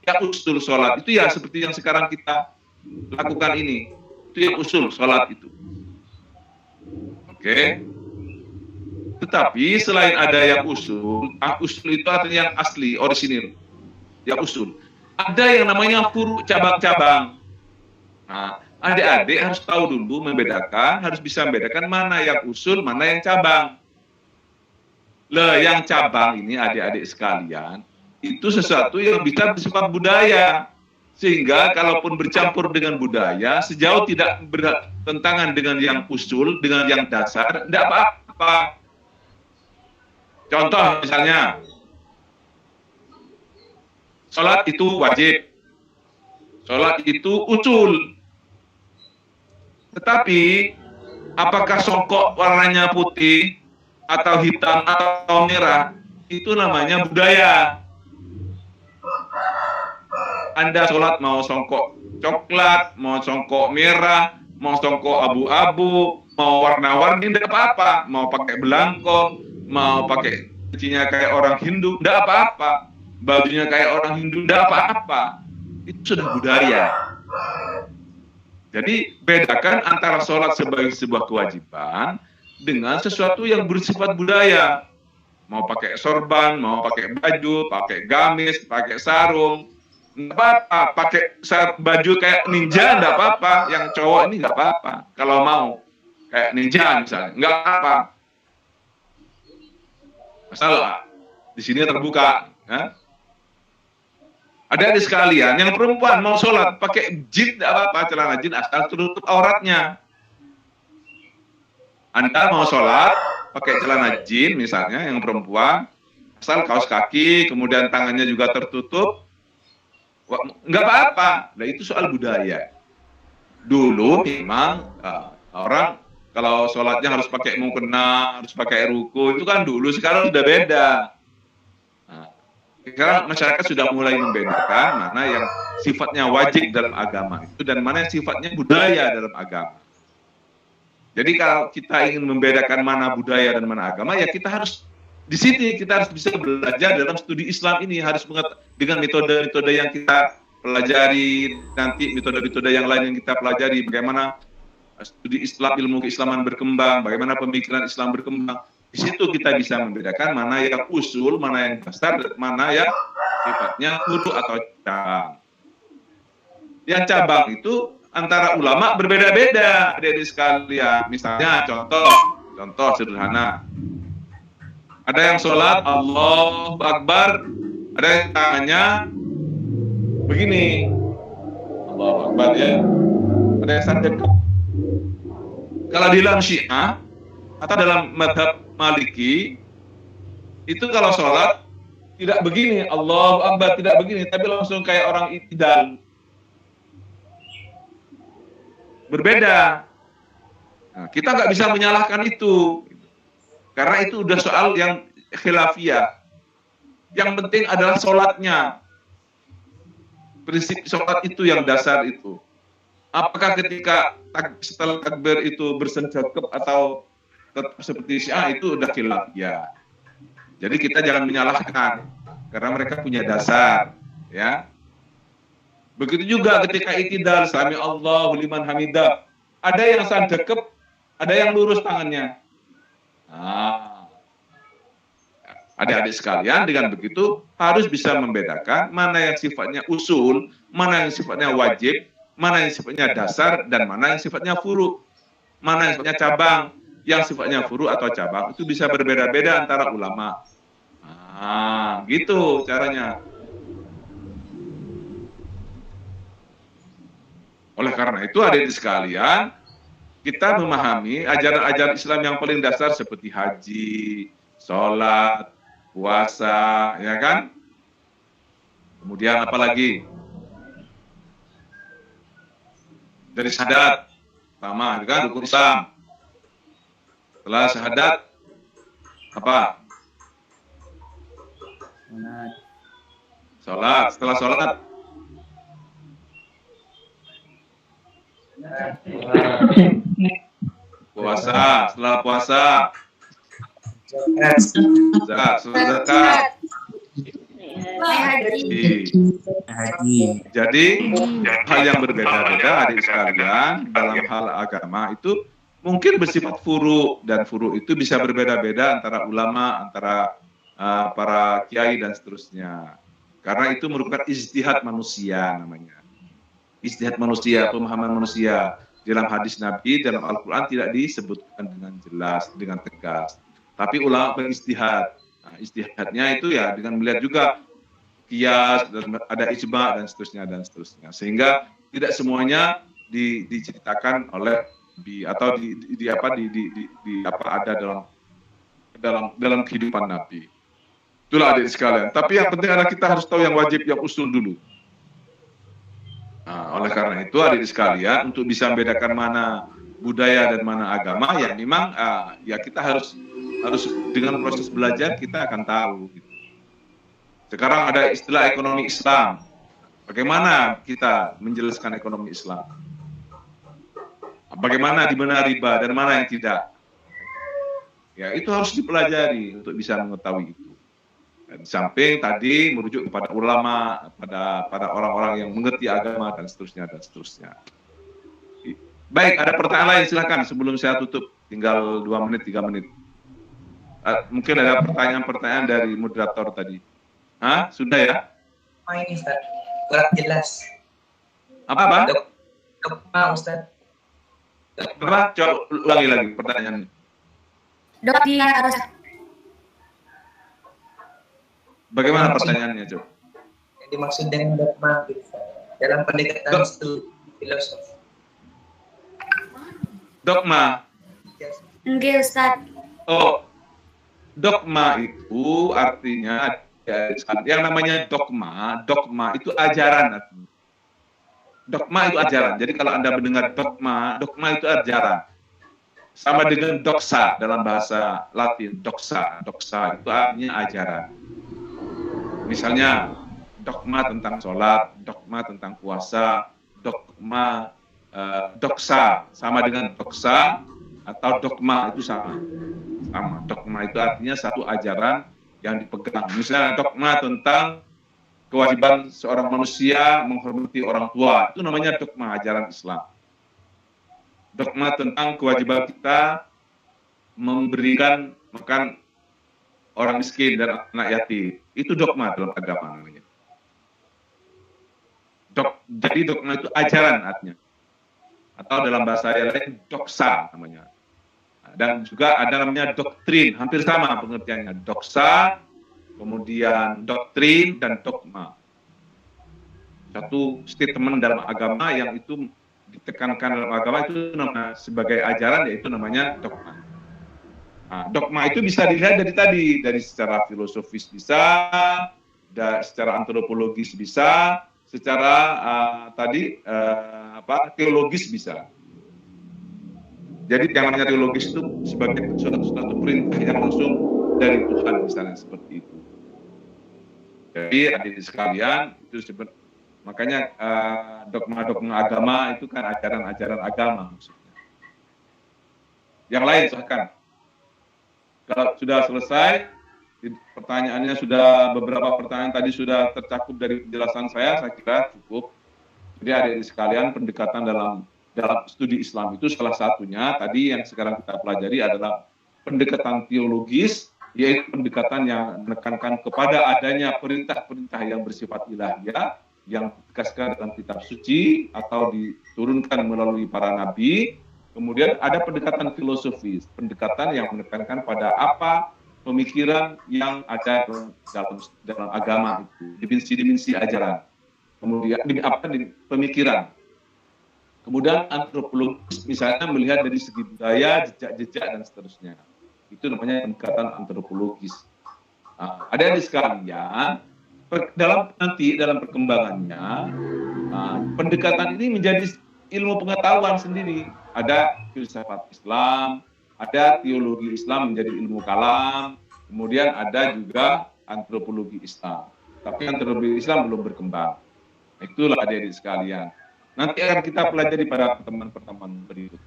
Yang usul sholat itu ya seperti yang sekarang kita lakukan ini, itu yang usul sholat itu. Oke. Tetapi selain ada yang usul itu artinya yang asli, orisinil, yang usul. Ada yang namanya furu, cabang-cabang. Nah, adik-adik harus tahu dulu membedakan, harus bisa membedakan mana yang usul, mana yang cabang. Yang cabang ini adik-adik sekalian, itu sesuatu yang bisa bersifat budaya. Sehingga kalaupun bercampur dengan budaya, sejauh tidak bertentangan dengan yang usul, dengan yang dasar, tidak apa-apa. Contoh misalnya, sholat itu wajib, sholat itu usul. Tetapi, apakah songkok warnanya putih, atau hitam, atau merah, itu namanya budaya. Anda sholat mau songkok coklat, mau songkok merah, mau songkok abu-abu, mau warna-warni, tidak apa-apa. Mau pakai belangkon, mau pakai bajunya kayak orang Hindu, tidak apa-apa. Bajunya kayak orang Hindu, tidak apa-apa. Itu sudah budaya. Jadi bedakan antara sholat sebagai sebuah kewajiban dengan sesuatu yang bersifat budaya. Mau pakai sorban, mau pakai baju, pakai gamis, pakai sarung, nggak apa-apa. Pakai baju kayak ninja, nggak apa-apa. Yang cowok ini nggak apa-apa. Kalau mau kayak ninja misalnya, nggak apa-apa. Masalah di sini terbuka. Ya? Adik-adik sekalian, yang perempuan mau sholat pakai jin, tidak apa-apa, celana jin asal tutup auratnya. Anda mau sholat pakai celana jin misalnya, yang perempuan, asal kaos kaki, kemudian tangannya juga tertutup, nggak apa-apa. Nah itu soal budaya. Dulu memang orang kalau sholatnya harus pakai mukena, harus pakai ruku, itu kan dulu, sekarang sudah beda. Sekarang masyarakat sudah mulai membedakan mana yang sifatnya wajib dalam agama itu dan mana yang sifatnya budaya dalam agama. Jadi kalau kita ingin membedakan mana budaya dan mana agama, ya kita harus di sini kita harus bisa belajar dalam studi Islam ini, harus dengan metode-metode yang kita pelajari, nanti metode-metode yang lain yang kita pelajari, bagaimana studi Islam, ilmu keislaman berkembang, bagaimana pemikiran Islam berkembang. Di situ kita bisa membedakan mana yang usul, mana yang dasar, mana yang sifatnya furu atau cabang. Yang cabang itu antara ulama berbeda-beda, adik-adik sekalian. Misalnya contoh sederhana. Ada yang sholat Allahu Akbar, ada yang tangannya begini, Allahu Akbar ya. Ada yang sadaqah. Kalau di dalam Syiah atau dalam madhab Maliki itu kalau sholat tidak begini, Allahu Akbar, tidak begini, tapi langsung kayak orang i'tidal. Berbeda. Nah, kita nggak bisa menyalahkan itu, karena itu udah soal yang khilafiyah. Yang penting adalah sholatnya. Prinsip sholat itu yang dasar itu. Apakah ketika setelah takbir itu bersenjakep atau tetap seperti Syiah, itu udah khilafiyah. Jadi kita jangan menyalahkan karena mereka punya dasar, ya. Begitu juga ketika i'tidal, sami Allahu liman hamidah. Ada yang sadaqep, ada yang lurus tangannya. Nah, adik-adik sekalian, dengan begitu harus bisa membedakan mana yang sifatnya usul, mana yang sifatnya wajib, mana yang sifatnya dasar dan mana yang sifatnya furu, mana yang sifatnya cabang. Yang sifatnya furu atau cabang itu bisa berbeda-beda antara ulama. Nah, gitu caranya. Oleh karena itu, hadirin sekalian, kita memahami ajaran-ajaran Islam yang paling dasar seperti haji, sholat, puasa, ya kan? Kemudian apa lagi? Dari syahadat, sama, kan? Rukun Islam. Setelah syahadat, apa? Sholat. Setelah sholat, puasa. Setelah puasa, zakat. Haji. Jadi hal yang berbeda-beda adik sekalian dalam hal agama itu mungkin bersifat furu, dan furu itu bisa berbeda-beda antara ulama, antara para kiai dan seterusnya. Karena itu merupakan ijtihad manusia namanya. Ijtihad manusia, pemahaman manusia. Dalam hadis Nabi, dalam Al-Quran tidak disebutkan dengan jelas, dengan tegas. Tapi ulama berijtihad. Nah, ijtihadnya itu ya dengan melihat juga qiyas, dan ada ijma dan seterusnya dan seterusnya. Sehingga tidak semuanya diceritakan oleh atau ada dalam kehidupan Nabi. Itulah adik sekalian. Tapi yang penting adalah kita harus tahu yang wajib, yang usul dulu. Nah, oleh karena itu adik sekalian, untuk bisa membedakan mana budaya dan mana agama, ya memang ya kita harus dengan proses belajar kita akan tahu. Gitu. Sekarang ada istilah ekonomi Islam. Bagaimana kita menjelaskan ekonomi Islam? Bagaimana di mana riba dan mana yang tidak? Ya itu harus dipelajari untuk bisa mengetahui itu. Dan di samping tadi merujuk kepada ulama, pada orang-orang yang mengerti agama dan seterusnya dan seterusnya. Baik, ada pertanyaan lain silakan sebelum saya tutup, tinggal 2 menit 3 menit. Mungkin ada pertanyaan-pertanyaan dari moderator tadi. Hah? Sudah ya? Ini Ustaz, kurang jelas. Apa? Dogma Ustaz. Coba ulangi lagi pertanyaannya. Dok, dia harus. Bagaimana pertanyaannya, Cok? Yang dimaksud dengan dogma dalam pendekatan filosofi. Dogma. Enggak, Ustaz. Oh, dogma itu artinya yang namanya dogma itu ajaran. Dogma itu ajaran. Jadi kalau Anda mendengar dogma itu ajaran. Sama dengan doxa dalam bahasa Latin, doxa itu artinya ajaran. Misalnya dogma tentang sholat, dogma tentang puasa, dogma doxa sama dengan doxa atau dogma itu sama. Dogma itu artinya satu ajaran yang dipegang. Misalnya dogma tentang kewajiban seorang manusia menghormati orang tua, itu namanya dogma ajaran Islam. Dogma tentang kewajiban kita memberikan makan orang miskin dan anak yatim, itu dogma dalam agama namanya. Jadi dogma itu ajaran artinya, atau dalam bahasa yang lain doxa namanya. Dan juga ada namanya doktrin, hampir sama pengertiannya. Doxa, kemudian doktrin dan dogma. Satu statement dalam agama yang itu ditekankan dalam agama itu namanya sebagai ajaran, yaitu namanya dogma. Nah, dogma itu bisa dilihat dari secara filosofis bisa, secara antropologis bisa, secara teologis bisa. Jadi yang namanya teologis itu sebagai suatu perintah yang langsung dari Tuhan, misalnya seperti itu. Jadi adik sekalian, itu makanya dogma-dogma agama itu kan ajaran-ajaran agama maksudnya. Yang lain silahkan. Kalau sudah selesai, pertanyaannya sudah, beberapa pertanyaan tadi sudah tercakup dari penjelasan saya kira cukup. Jadi adik sekalian, pendekatan dalam studi Islam itu salah satunya tadi yang sekarang kita pelajari adalah pendekatan teologis, yaitu pendekatan yang menekankan kepada adanya perintah-perintah yang bersifat ilahiyah yang dikasihkan dalam kitab suci atau diturunkan melalui para nabi. Kemudian ada pendekatan filosofis, pendekatan yang menekankan pada apa pemikiran yang ada dalam agama itu, dimensi-dimensi ajaran. Kemudian pemikiran. Kemudian antropologis misalnya melihat dari segi budaya, jejak-jejak dan seterusnya. Itu namanya pendekatan antropologis. Ada di sekalian dalam perkembangannya pendekatan ini menjadi ilmu pengetahuan sendiri. Ada filsafat Islam, ada teologi Islam menjadi ilmu kalam, kemudian ada juga antropologi Islam. Tapi antropologi Islam belum berkembang. Itulah adik-adik sekalian. Nanti akan kita pelajari pada pertemuan-pertemuan berikut.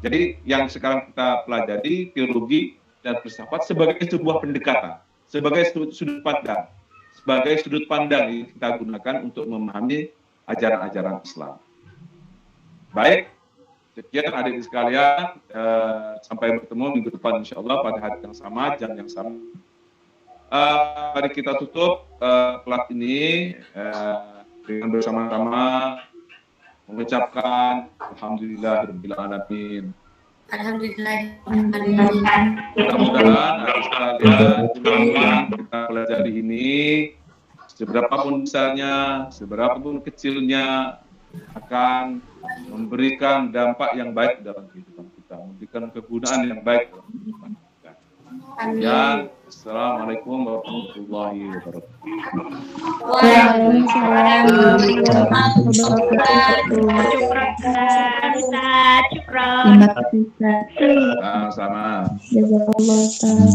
Jadi yang sekarang kita pelajari teologi dan filsafat sebagai sebuah pendekatan, sebagai sudut pandang, sebagai sudut pandang yang kita gunakan untuk memahami ajaran-ajaran Islam. Baik, sekian adik-adik sekalian, sampai bertemu minggu depan insya Allah pada hari yang sama, jam yang sama. Mari kita tutup kelas ini dengan bersama-sama mengucapkan Alhamdulillahirabbil alamin. Alhamdulillah. Mudah-mudahan adik sekalian kita pelajari ini seberapapun besarnya, seberapapun kecilnya akan memberikan dampak yang baik dalam kehidupan kita, memberikan kegunaan yang baik dalam kehidupan kita. Ya, assalamualaikum warahmatullahi wabarakatuh. Waalaikumsalam warahmatullahi wabarakatuh. Sama-sama. Jazakallah Ustaz.